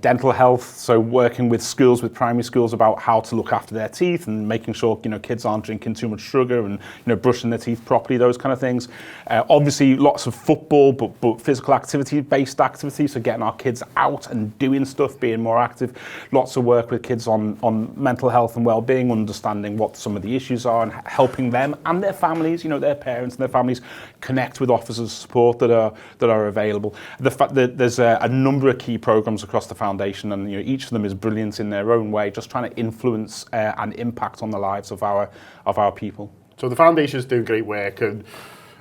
dental health, so working with schools, with primary schools, about how to look after their teeth and making sure kids aren't drinking too much sugar and brushing their teeth properly, those kind of things. Obviously lots of football, but physical activity-based activities, so getting our kids out and doing stuff, being more active. Lots of work with kids on mental health and well-being, understanding what some of the issues are and helping them and their families, their parents and their families connect with officers of support that are available. The fact that there's a number of key programs across the foundation, and each of them is brilliant in their own way, just trying to influence and impact on the lives of our people. So the foundation's doing great work, and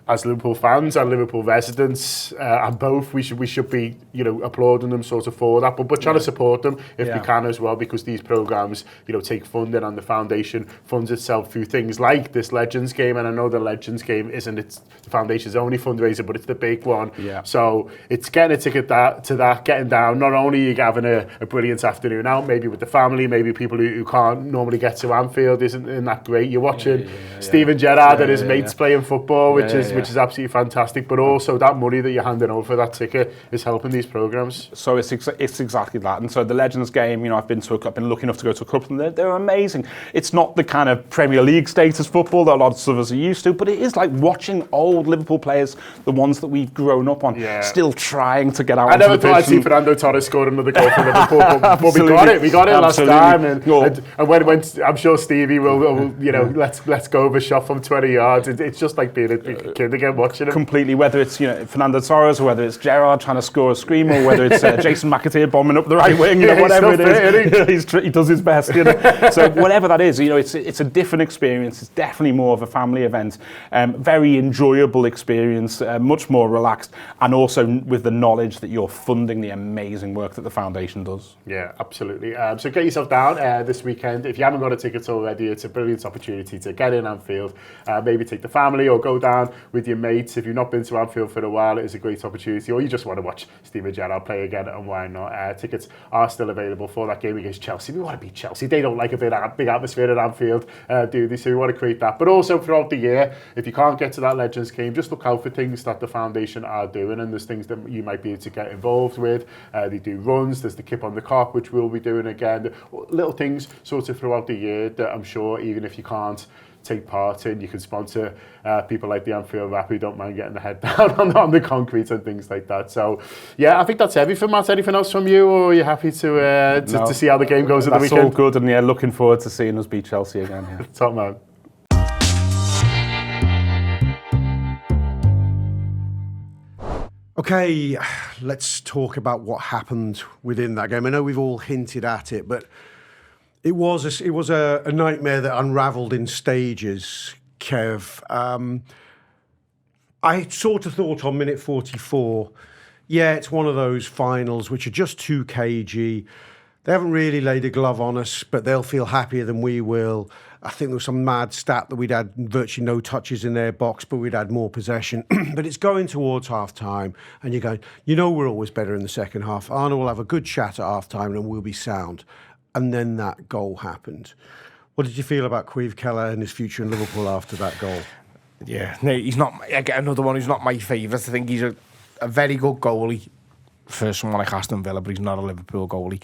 as Liverpool fans and Liverpool residents, and both, we should be, applauding them sort of for that, but trying to support them if we can as well, because these programs, take funding, and the foundation funds itself through things like this Legends game. And I know the Legends game isn't the foundation's only fundraiser, but it's the big one. Yeah. So it's getting a ticket to that, getting down. Not only are you having a brilliant afternoon out, maybe with the family, maybe people who can't normally get to Anfield, isn't that great? You're watching Steven Gerrard and his mates playing football, which is which is absolutely fantastic. But also that money that you're handing over for that ticket is helping these programmes. So it's exactly that. And so the Legends game, you know, I've been lucky enough to go to a couple, and they're amazing. It's not the kind of Premier League status football that a lot of us are used to, but it is like watching old Liverpool players, the ones that we've grown up on, still trying to get out. I never thought I'd see Fernando Torres score another goal for Liverpool, but we got it. We got it last time, and when I'm sure Stevie will you know, let's go over a shot from 20 yards. It's just like being a kid again watching him. Completely, whether it's, you know, Fernando Torres, or whether it's Gerrard trying to score a screamer, or whether it's Jason McAteer bombing up the right wing, you know, whatever it is, he does his best. You know? So whatever that is, you know, it's a different experience. It's definitely more of a family event, very enjoyable experience, much more relaxed, and also with the knowledge that you're funding the amazing work that the foundation does. Yeah, absolutely. So get yourself down this weekend. If you haven't got a ticket already, it's a brilliant opportunity to get in Anfield. Maybe take the family or go down with your mates. If you've not been to Anfield for a while, it is a great opportunity. Or you just want to watch Steven Gerrard play again, and why not? Tickets are still available for that game against Chelsea. We want to beat Chelsea. They don't like a big atmosphere at Anfield, do they? So we want to create that. But also throughout the year, if you can't get to that Legends game, just look out for things that the foundation are doing, and there's things that you might be able to get involved with. They do runs. There's the Kip on the Cock, which we'll be doing again. Little things sort of throughout the year that I'm sure, even if you can't take part in, you can sponsor people like the Anfield Wrap who don't mind getting the head down on the concrete and things like that. So yeah, I think that's everything, Matt. Anything else from you, or are you happy to see how the game goes at the weekend? That's all good, and yeah, looking forward to seeing us beat Chelsea again. Yeah. Top man. Okay, let's talk about what happened within that game. I know we've all hinted at it, but it was a nightmare that unravelled in stages, Kev. I sort of thought on minute 44, yeah, it's one of those finals which are just too cagey. They haven't really laid a glove on us, but they'll feel happier than we will. I think there was some mad stat that we'd had virtually no touches in their box, but we'd had more possession. But it's going towards half-time, and you're going, you know, we're always better in the second half. Arno will have a good chat at half-time, and we'll be sound. And then that goal happened. What did you feel about Queeve Keller and his future in Liverpool after that goal? Yeah, no, he's not. Again, another one who's not my favourite. I think he's a very good goalie for someone like Aston Villa, but he's not a Liverpool goalie.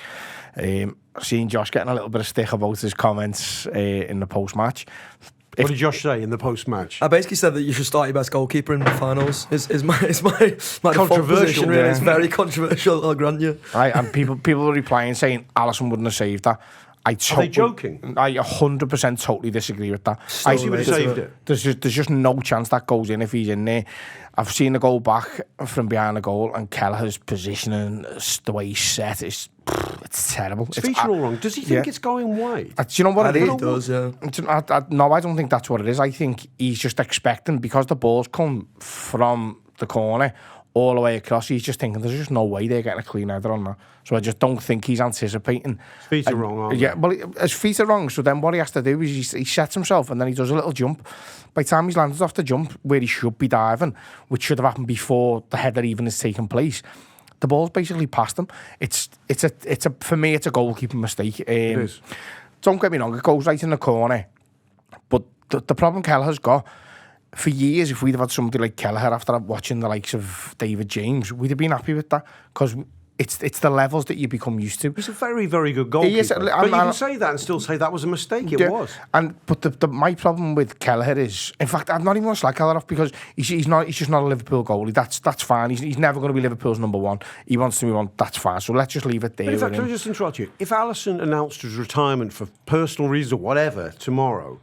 I've seen Josh getting a little bit of stick about his comments in the post-match. What did Josh say in the post-match? I basically said that you should start your best goalkeeper in the finals. Is my default position, really. It's very controversial, I'll grant you. Right, and people are replying saying Alisson wouldn't have saved that. Are they joking? I 100% totally disagree with that. So he would have saved it. There's just no chance that goes in if he's in there. I've seen the goal back from behind the goal, and Kelleher's positioning, the way he's set, it's terrible. It's feature all wrong. Does he think it's going wide? Do you know what it is? He does, yeah. No, I don't think that's what it is. I think he's just expecting, because the ball's come from the corner all the way across, he's just thinking there's just no way they're getting a clean header on that. So I just don't think he's anticipating. His feet are wrong, aren't they? Yeah, well, his feet are wrong, so then what he has to do is he sets himself and then he does a little jump. By the time he's landed off the jump where he should be diving, which should have happened before the header even has taken place, the ball's basically past him. It's a for me, it's a goalkeeping mistake. It is. Don't get me wrong, it goes right in the corner. But the problem Kelleher's got, for years, if we'd have had somebody like Kelleher after watching the likes of David James, we'd have been happy with that, because it's the levels that you become used to. He's a very, very good goalkeeper. He is, but you can say that and still say that was a mistake. It was. But my problem with Kelleher is, in fact, I'm not even going to slag Kelleher off, because he's just not a Liverpool goalie. That's fine. He's never going to be Liverpool's number one. He wants to move on. That's fine. So let's just leave it there. But in fact, let me just interrupt you. If Alisson announced his retirement for personal reasons or whatever tomorrow,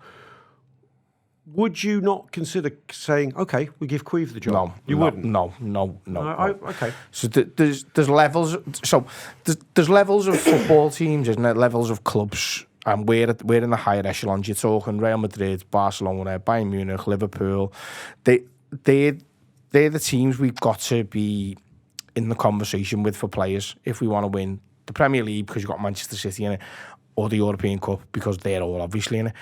would you not consider saying, okay, we give Queeve the job? No, you wouldn't. No. Okay. So there's levels. So there's levels of football teams, isn't there? Levels of clubs, and we're in the higher echelons. You're talking Real Madrid, Barcelona, Bayern Munich, Liverpool. They're the teams we've got to be in the conversation with for players if we want to win the Premier League, because you've got Manchester City in it, or the European Cup because they're all obviously in it,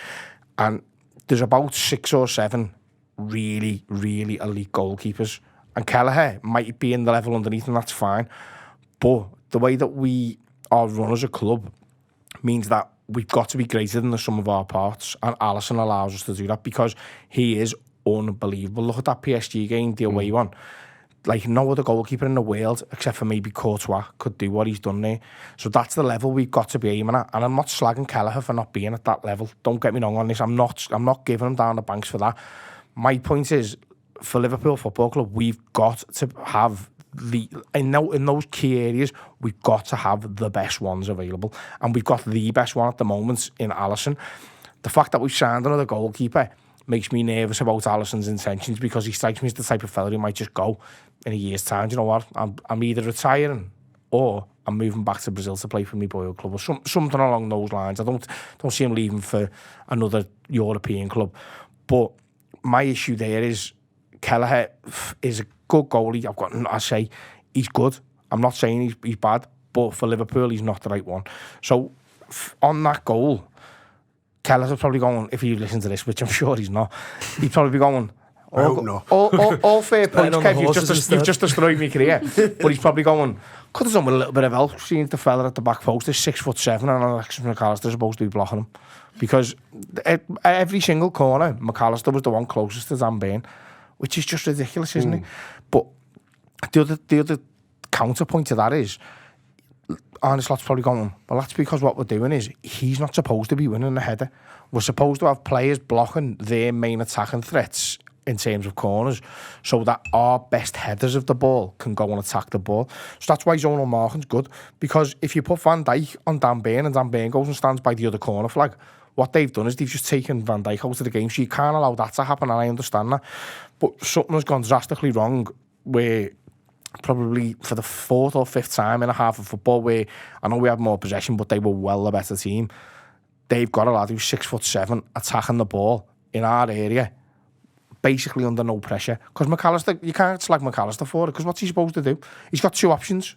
and there's about 6 or 7 really, really elite goalkeepers. And Kelleher might be in the level underneath, and that's fine. But the way that we are run as a club means that we've got to be greater than the sum of our parts. And Alisson allows us to do that, because he is unbelievable. Look at that PSG game, the away one. Like, no other goalkeeper in the world, except for maybe Courtois, could do what he's done there. So that's the level we've got to be aiming at. And I'm not slagging Kelleher for not being at that level. Don't get me wrong on this. I'm not giving him down the banks for that. My point is, for Liverpool Football Club, we've got to have in those key areas, we've got to have the best ones available. And we've got the best one at the moment in Alisson. The fact that we've signed another goalkeeper makes me nervous about Alisson's intentions, because he strikes me as the type of fella who might just go in a year's time. Do you know what? I'm either retiring or I'm moving back to Brazil to play for my boyhood club, or something along those lines. I don't see him leaving for another European club. But my issue there is Kelleher is a good goalie. I say he's good. I'm not saying he's bad, but for Liverpool, he's not the right one. So on that goal, Kelleher's probably going, if you listen to this, which I'm sure he's not, he'd probably be going, I hope not. All fair points, Kev, you've just destroyed my career. But he's probably going, could have done with a little bit of help. Seeing the fella at the back post is 6'7", and Alexis McAllister's supposed to be blocking him. Because at every single corner, McAllister was the one closest to Dan Burn, which is just ridiculous, isn't it? But the other counterpoint to that is, Arne Slot's probably going, well, that's because what we're doing is he's not supposed to be winning the header. We're supposed to have players blocking their main attacking threats in terms of corners, so that our best headers of the ball can go and attack the ball. So that's why zonal marking's good, because if you put Van Dijk on Dan Burn and Dan Burn goes and stands by the other corner flag, what they've done is they've just taken Van Dijk out of the game, so you can't allow that to happen, and I understand that. But something has gone drastically wrong, where probably for the 4th or 5th time in a half of football, where I know we had more possession, but they were well a better team, they've got a lad who's 6'7" attacking the ball in our area, basically under no pressure. Because McAllister, you can't slag McAllister for it, because what's he supposed to do? He's got two options.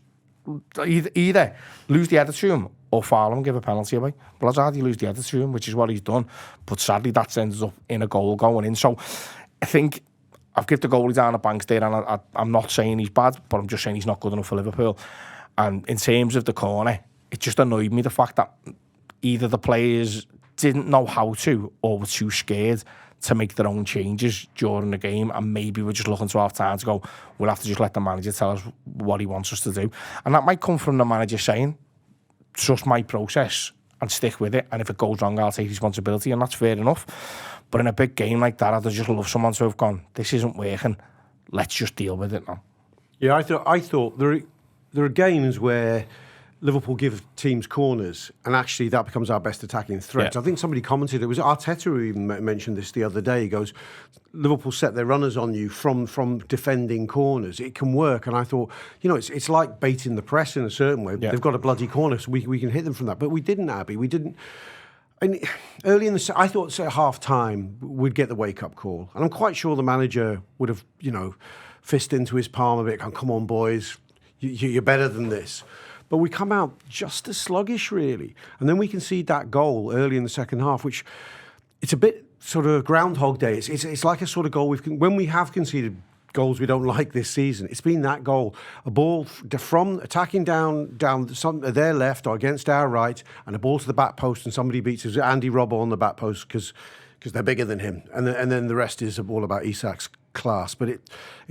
Either lose the header to him or foul him and give a penalty away. But it's hard you lose the header to him, which is what he's done. But sadly, that ends up in a goal going in. So I think I've given the goalie down the banks there, and I'm not saying he's bad, but I'm just saying he's not good enough for Liverpool. And in terms of the corner, it just annoyed me, the fact that either the players didn't know how to, or were too scared to make their own changes during the game, and maybe we're just looking to half time to go, we'll have to just let the manager tell us what he wants us to do. And that might come from the manager saying, trust my process and stick with it, and if it goes wrong, I'll take responsibility, and that's fair enough. But in a big game like that, I'd just love someone to have gone, this isn't working, let's just deal with it now. Yeah, I thought there are games where Liverpool give teams corners, and actually that becomes our best attacking threat. Yeah. I think somebody commented, it was Arteta who even mentioned this the other day. He goes, Liverpool set their runners on you from defending corners. It can work. And I thought, it's like baiting the press in a certain way. Yeah. They've got a bloody corner, so we can hit them from that. But we didn't, Abby. We didn't. And early in I thought at half time we'd get the wake up call, and I'm quite sure the manager would have, fist into his palm a bit. Come on, boys, you're better than this. But we come out just as sluggish, really, and then we concede that goal early in the second half, which it's a bit sort of Groundhog Day. It's like a sort of goal when we have conceded goals we don't like this season. It's been that goal, a ball from attacking down their left or against our right, and a ball to the back post, and somebody beats us. Andy Robbo on the back post because they're bigger than him, and then the rest is all about Isak's class. But it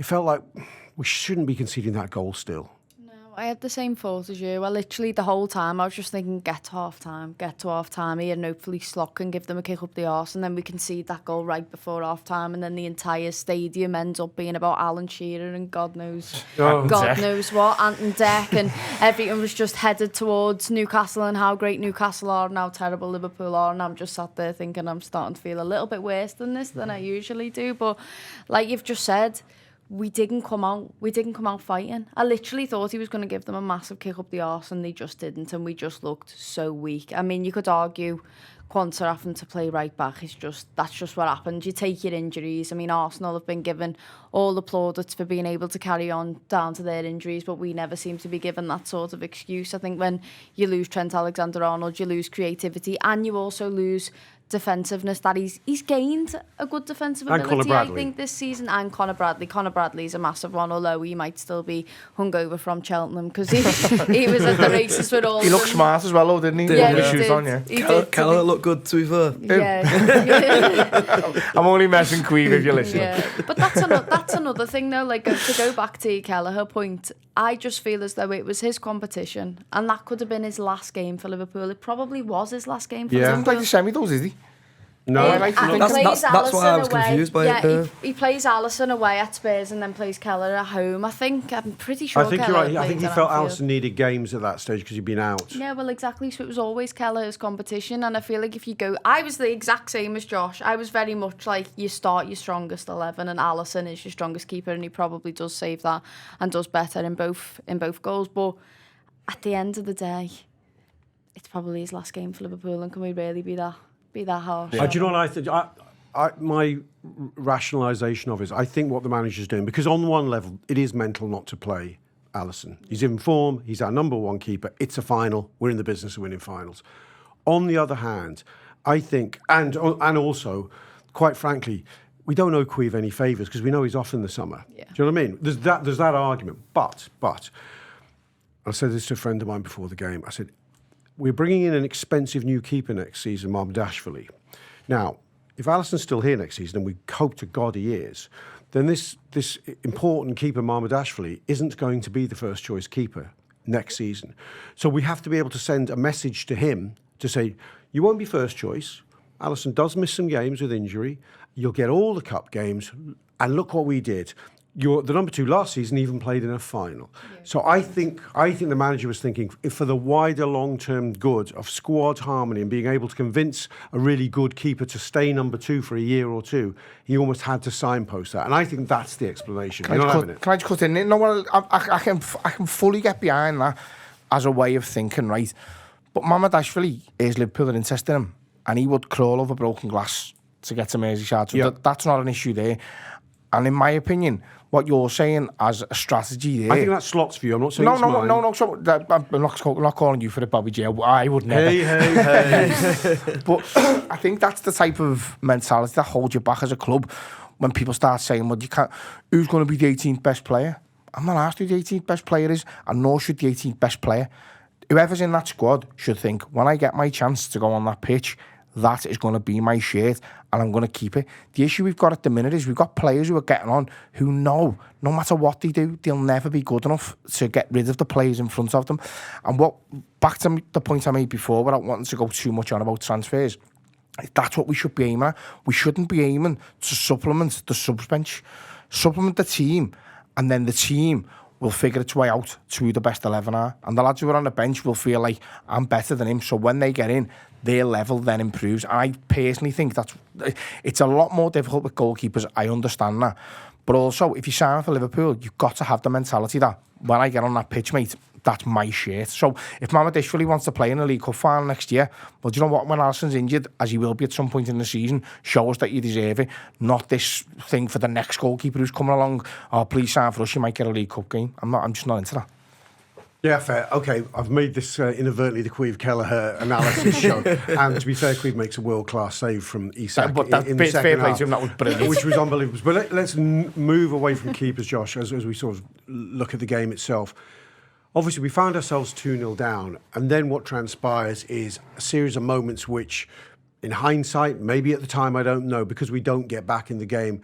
felt like we shouldn't be conceding that goal still. I had the same thought as you. Well, literally the whole time I was just thinking, get to half time here, and hopefully Slot can give them a kick up the arse, and then we concede that goal right before half time, and then the entire stadium ends up being about Alan Shearer and God knows what, Ant and Dec, and everything was just headed towards Newcastle and how great Newcastle are and how terrible Liverpool are, and I'm just sat there thinking I'm starting to feel a little bit worse than this than I usually do. But like you've just said, we didn't come out fighting. I literally thought he was going to give them a massive kick up the arse, and they just didn't, and we just looked so weak. I mean, you could argue Quanta having to play right back that's just what happened. You take your injuries. I mean, Arsenal have been given all the plaudits for being able to carry on down to their injuries, but we never seem to be given that sort of excuse. I think when you lose Trent Alexander-Arnold, you lose creativity, and you also lose defensiveness that he's gained a good defensive ability, I think, this season. And Conor Bradley's a massive one, although he might still be hungover from Cheltenham because he was at the races with all. He looked smart as well, though, didn't he? Yeah, he did. Keller looked look good, to be fair. Yeah. I'm only messing, Queen, if you're listening. Yeah, but that's another thing though. Like to go back to Kelleher point, I just feel as though it was his competition, and that could have been his last game for Liverpool. It probably was his last game for He doesn't Liverpool. play the semi-dos, is he? No, He plays that's why I was Alisson confused by away. it. He plays Alisson away at Spurs and then plays Kelleher at home. I think I'm pretty sure. I think you're Kelleher right. I think he played at felt Anfield. Alisson needed games at that stage because he'd been out. Yeah, well, exactly. So it was always Kelleher's competition, and I feel like if you go, I was the exact same as Josh. I was very much like you start your strongest 11, and Alisson is your strongest keeper, and he probably does save that and does better in both goals. But at the end of the day, it's probably his last game for Liverpool, and can we really be that harsh? Do you know what I think? My rationalisation of it is I think what the manager's doing, because on one level, it is mental not to play Alisson. He's in form. He's our number one keeper. It's a final. We're in the business of winning finals. On the other hand, I think, and also, quite frankly, we don't owe Queeve any favours because we know he's off in the summer. Yeah. Do you know what I mean? There's that argument. But, I said this to a friend of mine before the game. I said, we're bringing in an expensive new keeper next season, Mamdashvili. Now, if Alisson's still here next season, and we hope to God he is, then this important keeper, Mamdashvili, isn't going to be the first choice keeper next season. So we have to be able to send a message to him to say, you won't be first choice. Alisson does miss some games with injury. You'll get all the cup games. And look what we did. You're the number two last season, even played in a final. Yeah. So I think the manager was thinking, if for the wider long-term good of squad harmony and being able to convince a really good keeper to stay number two for a year or two, he almost had to signpost that. And I think that's the explanation. Can I just cut in? No, well, I can fully get behind that as a way of thinking, right? But Mamdashvili is Liverpool interested in him, and he would crawl over broken glass to get to Merseyside. So that's not an issue there. And in my opinion, what you're saying as a strategy there... I think that slots for you. I'm not saying it's mine. No. So, I'm not calling you for the Bobby J. I would never. Hey. But I think that's the type of mentality that holds you back as a club when people start saying, well, you can't... Who's going to be the 18th best player? I'm not asked who the 18th best player is, and nor should the 18th best player. Whoever's in that squad should think, when I get my chance to go on that pitch, that is going to be my shirt and I'm going to keep it. The issue we've got at the minute is we've got players who are getting on who know no matter what they do, they'll never be good enough to get rid of the players in front of them. And back to the point I made before, without wanting to go too much on about transfers, that's what we should be aiming at. We shouldn't be aiming to supplement the subs bench, supplement the team, and then the team will figure its way out to who the best 11 are. And the lads who are on the bench will feel like, I'm better than him. So when they get in, their level then improves. And I personally think it's a lot more difficult with goalkeepers. I understand that. But also, if you sign for Liverpool, you've got to have the mentality that when I get on that pitch, mate, that's my shirt. So if Mamdashvili wants to play in a League Cup final next year, well, do you know what? When Alisson's injured, as he will be at some point in the season, show us that you deserve it. Not this thing for the next goalkeeper who's coming along. Oh, please sign for us. You might get a League Cup game. I'm just not into that. Yeah, fair. Okay, I've made this inadvertently the Queeve Kelleher analysis show. And to be fair, Queeve makes a world-class save from Isak but that in the second fair play half, to him, that was brilliant. which was unbelievable. But let's move away from keepers, Josh, as we sort of look at the game itself. Obviously, we found ourselves 2-0 down, and then what transpires is a series of moments which, in hindsight, maybe at the time, I don't know, because we don't get back in the game,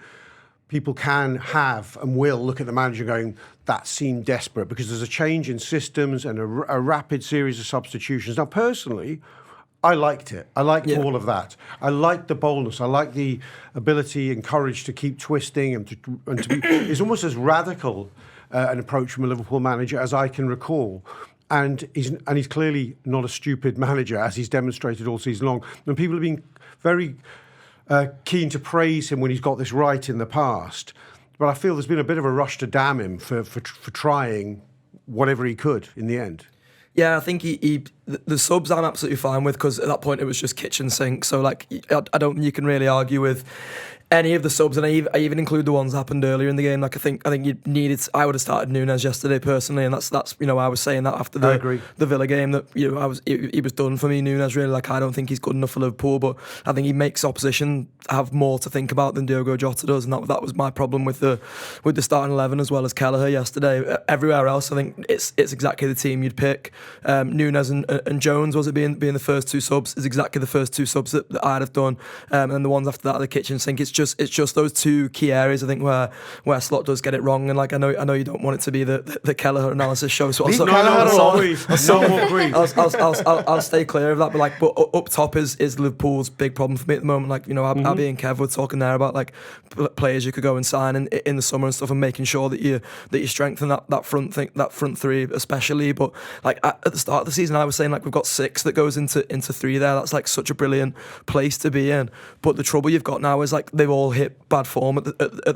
people can have and will look at the manager going, that seemed desperate, because there's a change in systems and a rapid series of substitutions. Now, personally, I liked it. I liked all of that. I liked the boldness. I liked the ability and courage to keep twisting and to be... It's almost as radical an approach from a Liverpool manager as I can recall. And he's clearly not a stupid manager, as he's demonstrated all season long. And people have been very keen to praise him when he's got this right in the past. But I feel there's been a bit of a rush to damn him for trying whatever he could in the end. Yeah, I think the subs I'm absolutely fine with, because at that point it was just kitchen sink. So like, I don't think you can really argue with any of the subs, and I even include the ones that happened earlier in the game. Like I think you needed. I would have started Núñez yesterday personally, and that's I was saying that after the Villa game that he was done for me. Núñez really, like, I don't think he's good enough for Liverpool, but I think he makes opposition have more to think about than Diogo Jota does, and that was my problem with the starting 11 as well as Kelleher yesterday. Everywhere else, I think it's exactly the team you'd pick. Núñez and Jones, was it being the first two subs, is exactly the first two subs that I'd have done, and the ones after that are the kitchen sink. It's just those two key areas, I think, where Slot does get it wrong. And like I know you don't want it to be the Kelleher analysis show, so I'll stay clear of that. But up top is Liverpool's big problem for me at the moment. Like, Abby and Kev were talking there about like players you could go and sign in the summer and stuff, and making sure that you strengthen that front three especially. But like at the start of the season, I was saying like we've got 6 that goes into 3 there. That's like such a brilliant place to be in. But the trouble you've got now is like they've all hit bad form at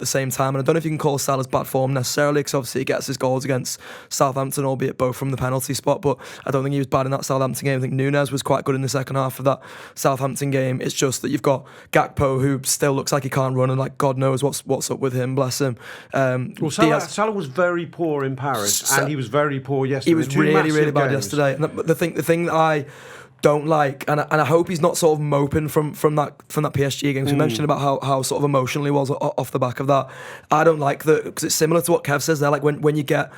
the same time, and I don't know if you can call Salah's bad form necessarily, because obviously he gets his goals against Southampton, albeit both from the penalty spot, but I don't think he was bad in that Southampton game. I think Núñez was quite good in the second half of that Southampton game. It's just that you've got Gakpo, who still looks like he can't run, and like God knows what's up with him, bless him. Salah was very poor in Paris, and he was very poor yesterday. He was really bad yesterday. And the thing that I don't like, and I hope he's not sort of moping from that PSG game. So you mentioned about how sort of emotional he was off the back of that. I don't like that, because it's similar to what Kev says there. Like when you get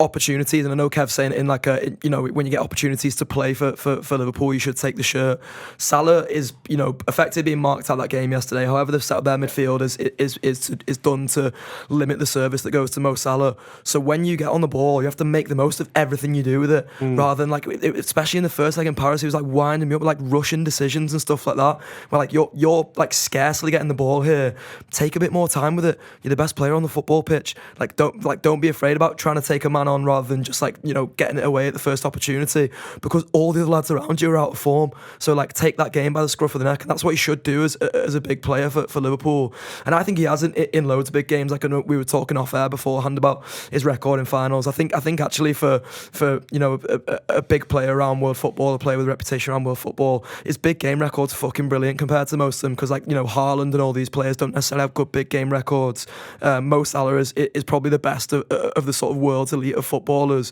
opportunities, and I know Kev's saying it in like when you get opportunities to play for Liverpool, you should take the shirt. Salah is effectively being marked out that game yesterday. However they've set up their midfield is done to limit the service that goes to Mo Salah. So when you get on the ball, you have to make the most of everything you do with it, rather than like especially in the first leg in Paris, he was like winding me up with like rushing decisions and stuff like that. Where like you're like scarcely getting the ball here. Take a bit more time with it. You're the best player on the football pitch. Don't be afraid about trying to take a man on, rather than just like getting it away at the first opportunity, because all the other lads around you are out of form. So like take that game by the scruff of the neck, and that's what you should do as a big player for Liverpool. And I think he has in loads of big games. Like I know we were talking off air beforehand about his record in finals. I think actually for a big player around world football, a player with a reputation around world football, his big game record's fucking brilliant compared to most of them, because like Haaland and all these players don't necessarily have good big game records. Mo Salah is probably the best of the sort of world's elite of footballers,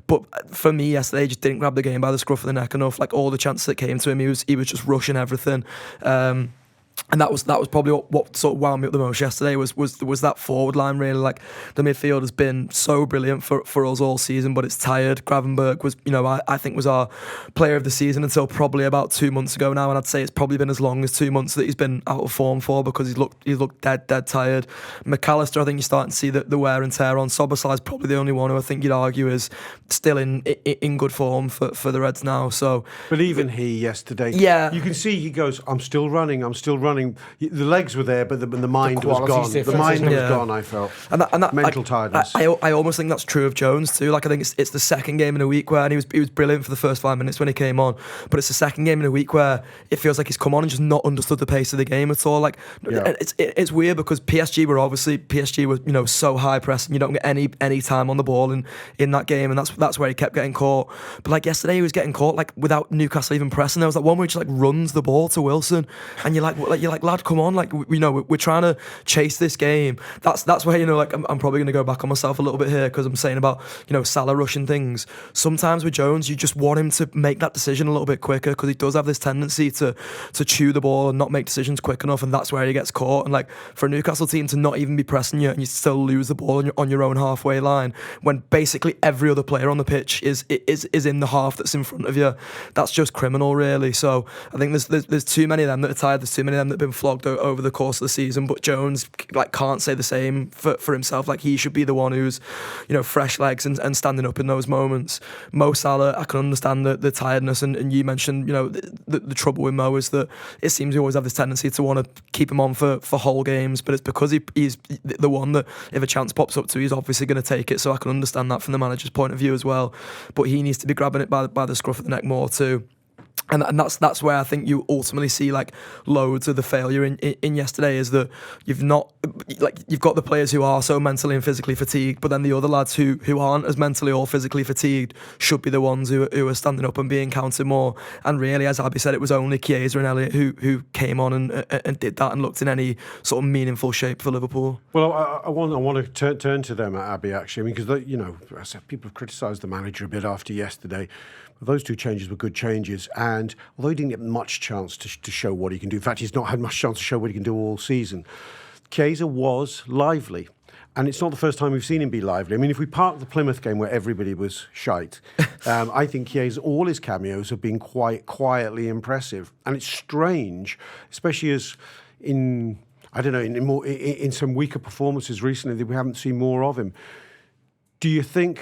but for me yesterday he just didn't grab the game by the scruff of the neck enough. Like all the chances that came to him, he was just rushing everything. And that was probably what sort of wound me up the most yesterday was that forward line. Really, like the midfield has been so brilliant for us all season, but it's tired. Gravenberch was, I think was our player of the season until probably about 2 months ago now, and I'd say it's probably been as long as 2 months that he's been out of form for, because he's looked dead tired. McAllister, I think you're starting to see the wear and tear on. Szoboszlai's probably the only one who I think you'd argue is still in good form for the Reds now. So, but even he yesterday, you can see he goes, I'm still running. The legs were there, but the mind was gone. The mind was gone, I felt. And that mental tiredness. I almost think that's true of Jones too. Like I think it's the second game in a week where, and he was brilliant for the first 5 minutes when he came on, but it's the second game in a week where it feels like he's come on and just not understood the pace of the game at all. Like it's weird, because PSG were so high pressing, you don't get any time on the ball in that game, and that's where he kept getting caught. But like yesterday he was getting caught like without Newcastle even pressing. There was like one where he just like runs the ball to Wilson, and you're like lad, come on, like we're trying to chase this game. That's where like I'm probably going to go back on myself a little bit here, because I'm saying about Salah rushing things. Sometimes with Jones you just want him to make that decision a little bit quicker, because he does have this tendency to chew the ball and not make decisions quick enough, and that's where he gets caught. And like for a Newcastle team to not even be pressing you and you still lose the ball on your own halfway line, when basically every other player on the pitch is in the half that's in front of you, that's just criminal, really. So I think there's too many of them that are tired. There's too many of them that have been flogged over the course of the season, but Jones like can't say the same for himself. Like he should be the one who's fresh legs and standing up in those moments. Mo Salah, I can understand the tiredness, and you mentioned the trouble with Mo is that it seems he always have this tendency to want to keep him on for whole games, but it's because he's the one that if a chance pops up to, he's obviously going to take it. So I can understand that from the manager's point of view as well, but he needs to be grabbing it by the scruff of the neck more too. And that's where I think you ultimately see like loads of the failure in yesterday, is that you've got the players who are so mentally and physically fatigued, but then the other lads who aren't as mentally or physically fatigued should be the ones who are standing up and being counted more. And really, as Abby said, it was only Chiesa and Elliott who came on and did that and looked in any sort of meaningful shape for Liverpool. Well, I want to turn to them, Abby, actually, because I said people have criticised the manager a bit after yesterday. Those two changes were good changes, and although he didn't get much chance to show what he can do, in fact, he's not had much chance to show what he can do all season, Chiesa was lively. And it's not the first time we've seen him be lively. I mean, if we park the Plymouth game where everybody was shite, I think Chiesa, all his cameos have been quite quietly impressive. And it's strange, especially as in some weaker performances recently, that we haven't seen more of him. Do you think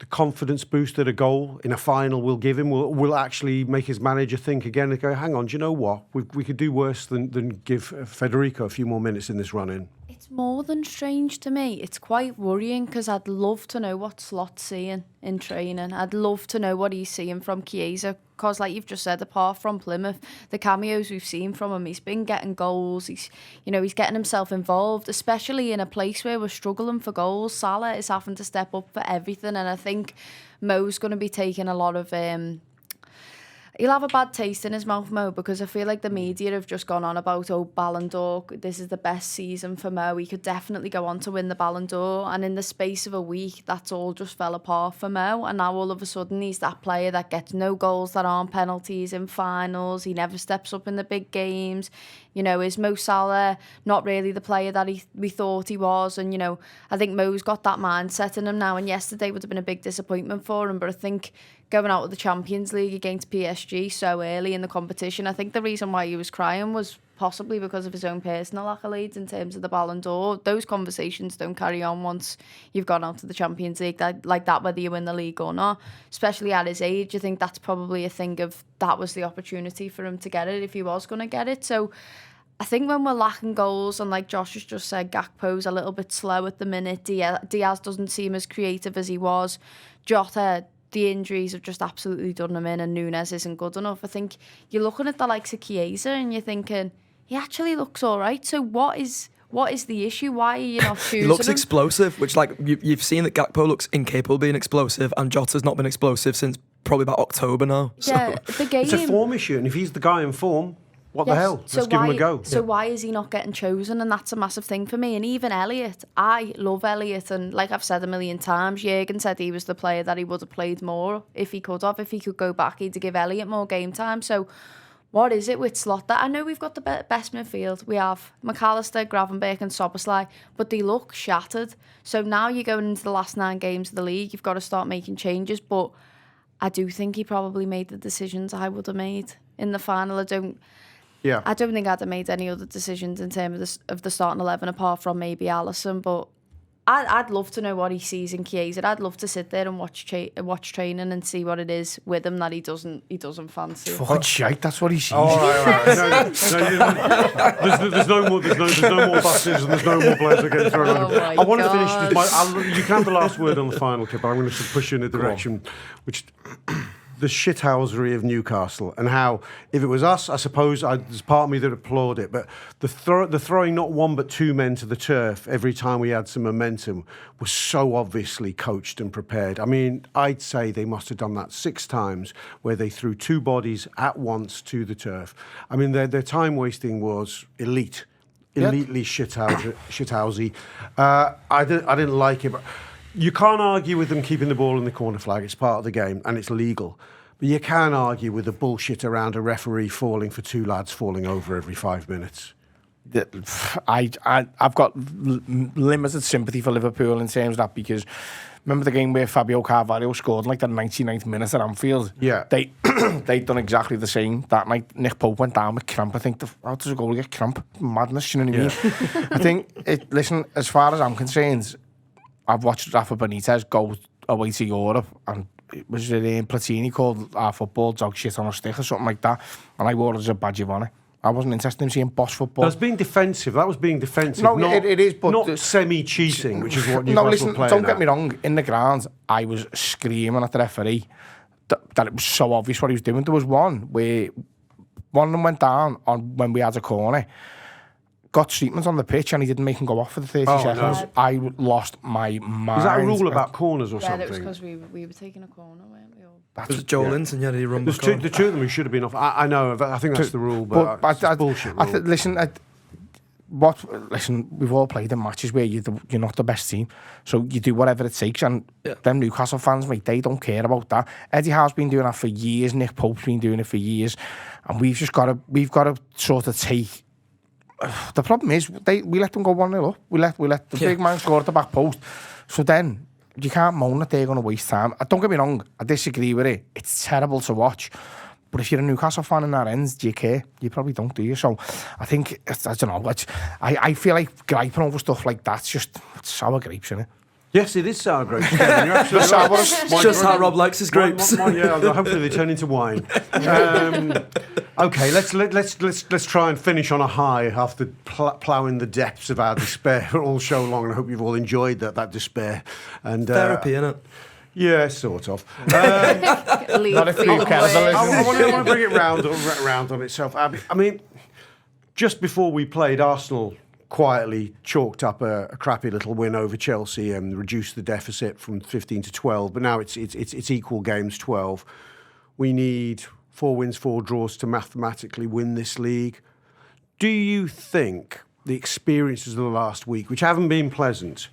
the confidence boost that a goal in a final will give him will actually make his manager think again and go, hang on, do you know what? We could do worse than give Federico a few more minutes in this run-in. It's more than strange to me. It's quite worrying, because I'd love to know what Slot's seeing in training. I'd love to know what he's seeing from Chiesa, because like you've just said, apart from Plymouth, the cameos we've seen from him, he's been getting goals. He's getting himself involved, especially in a place where we're struggling for goals. Salah is having to step up for everything, and I think Mo's going to be taking a lot of... He'll have a bad taste in his mouth, Mo, because I feel like the media have just gone on about, Ballon d'Or, this is the best season for Mo. He could definitely go on to win the Ballon d'Or. And in the space of a week, that's all just fell apart for Mo. And now all of a sudden, he's that player that gets no goals that aren't penalties in finals. He never steps up in the big games. Is Mo Salah not really the player that we thought he was? And, I think Mo's got that mindset in him now. And yesterday would have been a big disappointment for him. But I think going out of the Champions League against PSG so early in the competition, I think the reason why he was crying was possibly because of his own personal accolades in terms of the Ballon d'Or. Those conversations don't carry on once you've gone out to the Champions League like that, whether you win the league or not. Especially at his age, I think that's probably a thing of that was the opportunity for him to get it if he was going to get it. So I think when we're lacking goals, and like Josh has just said, Gakpo's a little bit slow at the minute. Diaz doesn't seem as creative as he was. Jota, the injuries have just absolutely done him in, and Nunes isn't good enough. I think you're looking at the likes of Chiesa and you're thinking, he actually looks all right. So what is the issue? Why are you not choosing He looks him? explosive, which like you've seen that Gakpo looks incapable of being explosive, and Jota's not been explosive since probably about October now. Yeah, the game. It's a form issue, and if he's the guy in form, what the hell? Let's give him a go. So why is he not getting chosen? And that's a massive thing for me. And even Elliott, I love Elliott, and like I've said a million times, Jurgen said he was the player that he would have played more if he could have. If he could go back, he'd give Elliott more game time. So what is it with Slot? That I know we've got the best midfield. We have McAllister, Gravenberch and Szoboszlai, but they look shattered. So now you're going into the last 9 games of the league, you've got to start making changes. But I do think he probably made the decisions I would have made in the final. I don't think I'd have made any other decisions in terms of the starting 11 apart from maybe Alisson, but I'd love to know what he sees in Chiesa. I'd love to sit there and watch training and see what it is with him that he doesn't fancy. Fucking shite, that's what he sees. All right. There's no more buses and there's no more players that get thrown out. I want to finish this. You can have the last word on the final, Kip, but I'm going to push you in a direction which... the shithousery of Newcastle, and how, if it was us, I suppose there's part of me that applaud it, but the throwing not one but 2 men to the turf every time we had some momentum was so obviously coached and prepared. I mean, I'd say they must have done that 6 times where they threw 2 bodies at once to the turf. I mean, their time wasting was elite. Elitely shithousey. I didn't like it, but you can't argue with them keeping the ball in the corner flag. It's part of the game and it's legal. But you can argue with the bullshit around a referee falling for 2 lads falling over every 5 minutes. I've got limited sympathy for Liverpool in terms of that, because remember the game where Fabio Carvalho scored in like the 99th minute at Anfield? Yeah. They'd done exactly the same that night. Nick Pope went down with cramp. I think, how does a goal get cramp? Madness, you know what I mean? I think, listen, as far as I'm concerned, I've watched Rafa Benitez go away to Europe, and it was Platini called our football dog shit on a stick or something like that, and I wore it as a badge of honour. I wasn't interested in seeing boss football. That's being defensive. That was being defensive. No, it is, but not semi-cheating, which is what Newcastle no, listen, playing don't at. get me wrong. In the ground, I was screaming at the referee. that it was so obvious what he was doing. There was one where one of them went down on when we had a corner, got treatment on the pitch, and he didn't make him go off for the 30 seconds. No. I lost my mind. Is that a rule about corners or something? Yeah, it was because we were taking a corner, weren't we? It was Joe Linton, yeah, he run the two of them who should have been off. I know, I think that's the rule, but it's bullshit rule. Listen, we've all played in matches where you're not the best team, so you do whatever it takes, and them Newcastle fans, mate, they don't care about that. Eddie Howe's been doing that for years, Nick Pope's been doing it for years, and we've got to sort of take... The problem is, we let them go 1-0 up. We let the big man score at the back post, so then you can't moan that they're going to waste time. Don't get me wrong, I disagree with it. It's terrible to watch. But if you're a Newcastle fan in that ends, do you care? You probably don't, do you? So I think, I don't know, I feel like griping over stuff like that's just sour grapes, isn't it? Yes, it is sour grapes. You're absolutely right. It's just how Rob likes his grapes. Hopefully they turn into wine. Okay, let's try and finish on a high after ploughing the depths of our despair all show long, and I hope you've all enjoyed that despair. And therapy, innit? Yeah, sort of. Not if you I want to bring it round on itself. I mean, just before we played, Arsenal quietly chalked up a crappy little win over Chelsea and reduced the deficit from 15 to 12. But now it's equal games, 12. We need 4 wins, 4 draws to mathematically win this league. Do you think the experiences of the last week, which haven't been pleasant,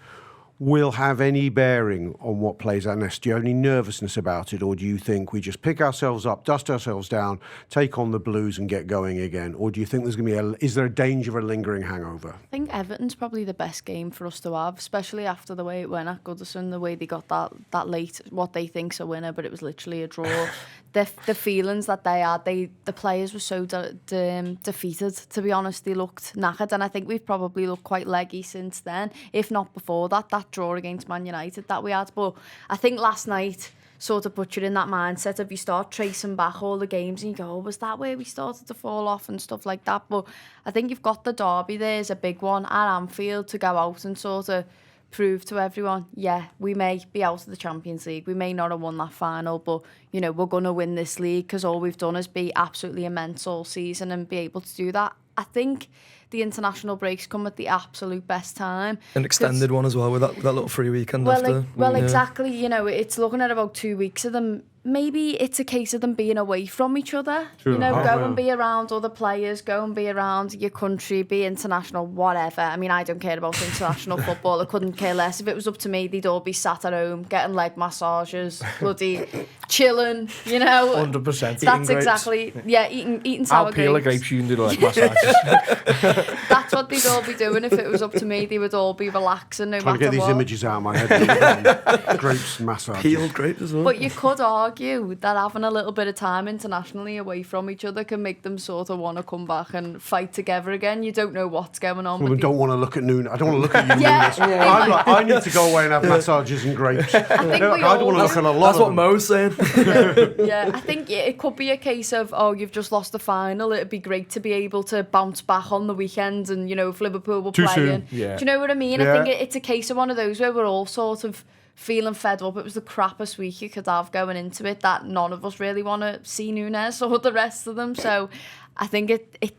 will have any bearing on what plays out next? Do you have any nervousness about it, or do you think we just pick ourselves up, dust ourselves down, take on the Blues and get going again? Or do you think there's going to be is there a danger of a lingering hangover? I think Everton's probably the best game for us to have, especially after the way it went at Goodison, the way they got that late, what they think's a winner, but it was literally a draw. The feelings that they had, the players were so defeated, to be honest. They looked knackered, and I think we've probably looked quite leggy since then, if not before that draw against Man United that we had. But I think last night sort of put you in that mindset of you start tracing back all the games and you go, oh, was that where we started to fall off and stuff like that? But I think you've got the derby there as a big one at Anfield to go out and sort of prove to everyone, yeah, we may be out of the Champions League, we may not have won that final, but we're going to win this league because all we've done is be absolutely immense all season and be able to do that. I think the international breaks come at the absolute best time. An extended one as well with that little free weekend after. Exactly. It's looking at about 2 weeks of them. Maybe it's a case of them being away from each other. Go and be around other players, go and be around your country, be international, whatever. I mean, I don't care about international football. I couldn't care less. If it was up to me, they'd all be sat at home, getting leg massages, bloody chilling, 100%. That's exactly, eating sour grapes. I'll peel the grapes, you can do the leg massages. That's what they'd all be doing. If it was up to me, they would all be relaxing no matter what. Trying to get these images out of my head. Grapes massage. Peeled grapes as well. But you could argue that having a little bit of time internationally away from each other can make them sort of want to come back and fight together again. You don't know what's going on. Well, I don't want to look at Nunes. I don't want to look at you, Nunes. I'm like, I need to go away and have massages and grapes. I don't want to look at a lot That's what Mo's saying. I think it could be a case of, you've just lost the final. It'd be great to be able to bounce back on the weekend and, if Liverpool were playing. Yeah. Do you know what I mean? I think it's a case of one of those where we're all sort of feeling fed up. It was the crappiest week you could have going into it, that none of us really want to see Nunes or the rest of them. So I think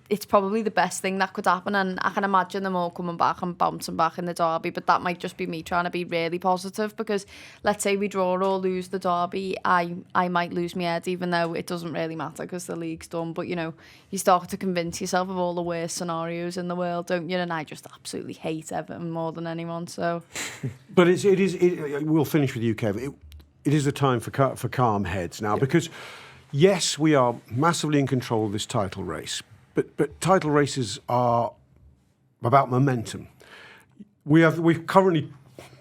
it's probably the best thing that could happen, and I can imagine them all coming back and bouncing back in the derby, but that might just be me trying to be really positive, because let's say we draw or lose the derby, I might lose my head, even though it doesn't really matter because the league's done. But you start to convince yourself of all the worst scenarios in the world, don't you? And I just absolutely hate Everton more than anyone. So but it is we'll finish with you, Kev. It is a time for calm heads now, because yes, we are massively in control of this title race, but title races are about momentum. We've currently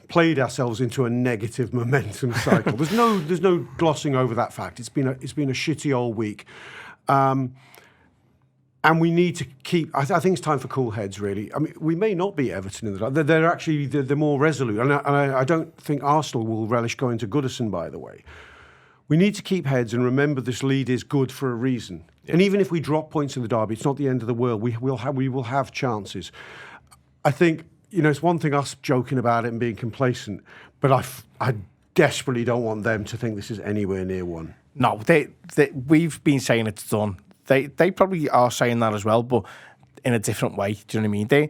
played ourselves into a negative momentum cycle. There's no glossing over that fact. It's been a shitty old week, and we need to keep. I think it's time for cool heads. Really, I mean, we may not be Everton in the. They're more resolute, and I don't think Arsenal will relish going to Goodison. By the way. We need to keep heads and remember this lead is good for a reason. Yeah. And even if we drop points in the derby, it's not the end of the world. We will have chances. I think, it's one thing us joking about it and being complacent, but I desperately don't want them to think this is anywhere near one. No, we've been saying it's done. They probably are saying that as well, but in a different way. Do you know what I mean?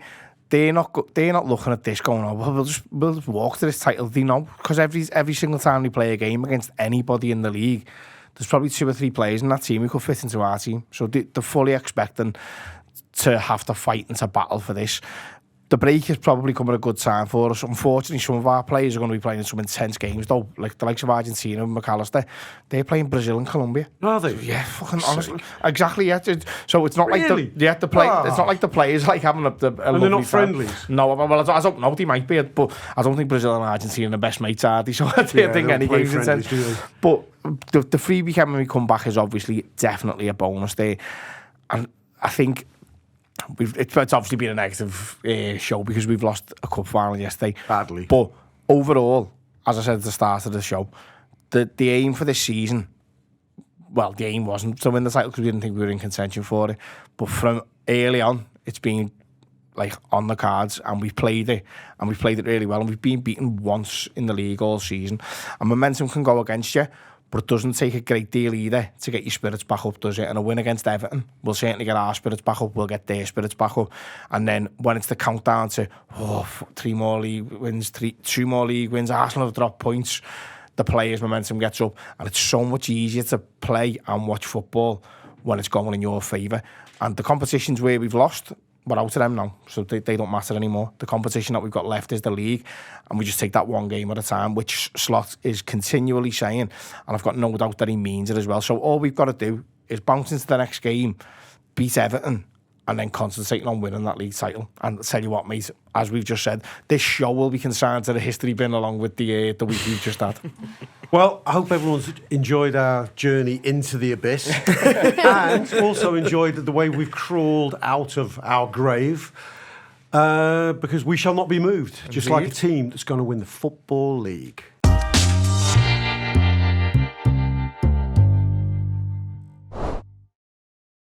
They're not looking at this going, we'll just walk to this title. They know, because every single time they play a game against anybody in the league, there's probably 2 or 3 players in that team who could fit into our team. So they're fully expecting to have to fight and to battle for this. The break is probably coming at a good time for us. Unfortunately, some of our players are going to be playing some intense games, though. Like the likes of Argentina and McAllister, they're playing Brazil and Colombia. Are they? Yeah, fucking honestly, exactly. Yeah. So it's not really? like the play. It's not like the players like having a and they're not friendlies. No, well, I don't know. They might be, but I don't think Brazil and Argentina are the best mates, are they? So I don't think any games intense. But the free weekend when we come back is obviously definitely a bonus there, and I think. It's obviously been a negative show because we've lost a cup final yesterday. Badly. But overall, as I said at the start of the show, the aim for this season, well, the aim wasn't to win the title because we didn't think we were in contention for it. But from early on, it's been like on the cards, and we've played it really well, and we've been beaten once in the league all season. And momentum can go against you, but it doesn't take a great deal either to get your spirits back up, does it? And a win against Everton will certainly get our spirits back up. We'll get their spirits back up. And then when it's the countdown to 2 more league wins, Arsenal have dropped points, the players' momentum gets up. And it's so much easier to play and watch football when it's going in your favour. And the competitions where we've lost, we're out of them now, so they don't matter anymore. The competition that we've got left is the league, and we just take that one game at a time, which Slot is continually saying, and I've got no doubt that he means it as well. So all we've got to do is bounce into the next game, beat Everton, and then concentrating on winning that league title. And I'll tell you what, mate, as we've just said, this show will be consigned to the history bin along with the week we've just had. Well, I hope everyone's enjoyed our journey into the abyss and also enjoyed the way we've crawled out of our grave because we shall not be moved, just like a team that's going to win the Football League.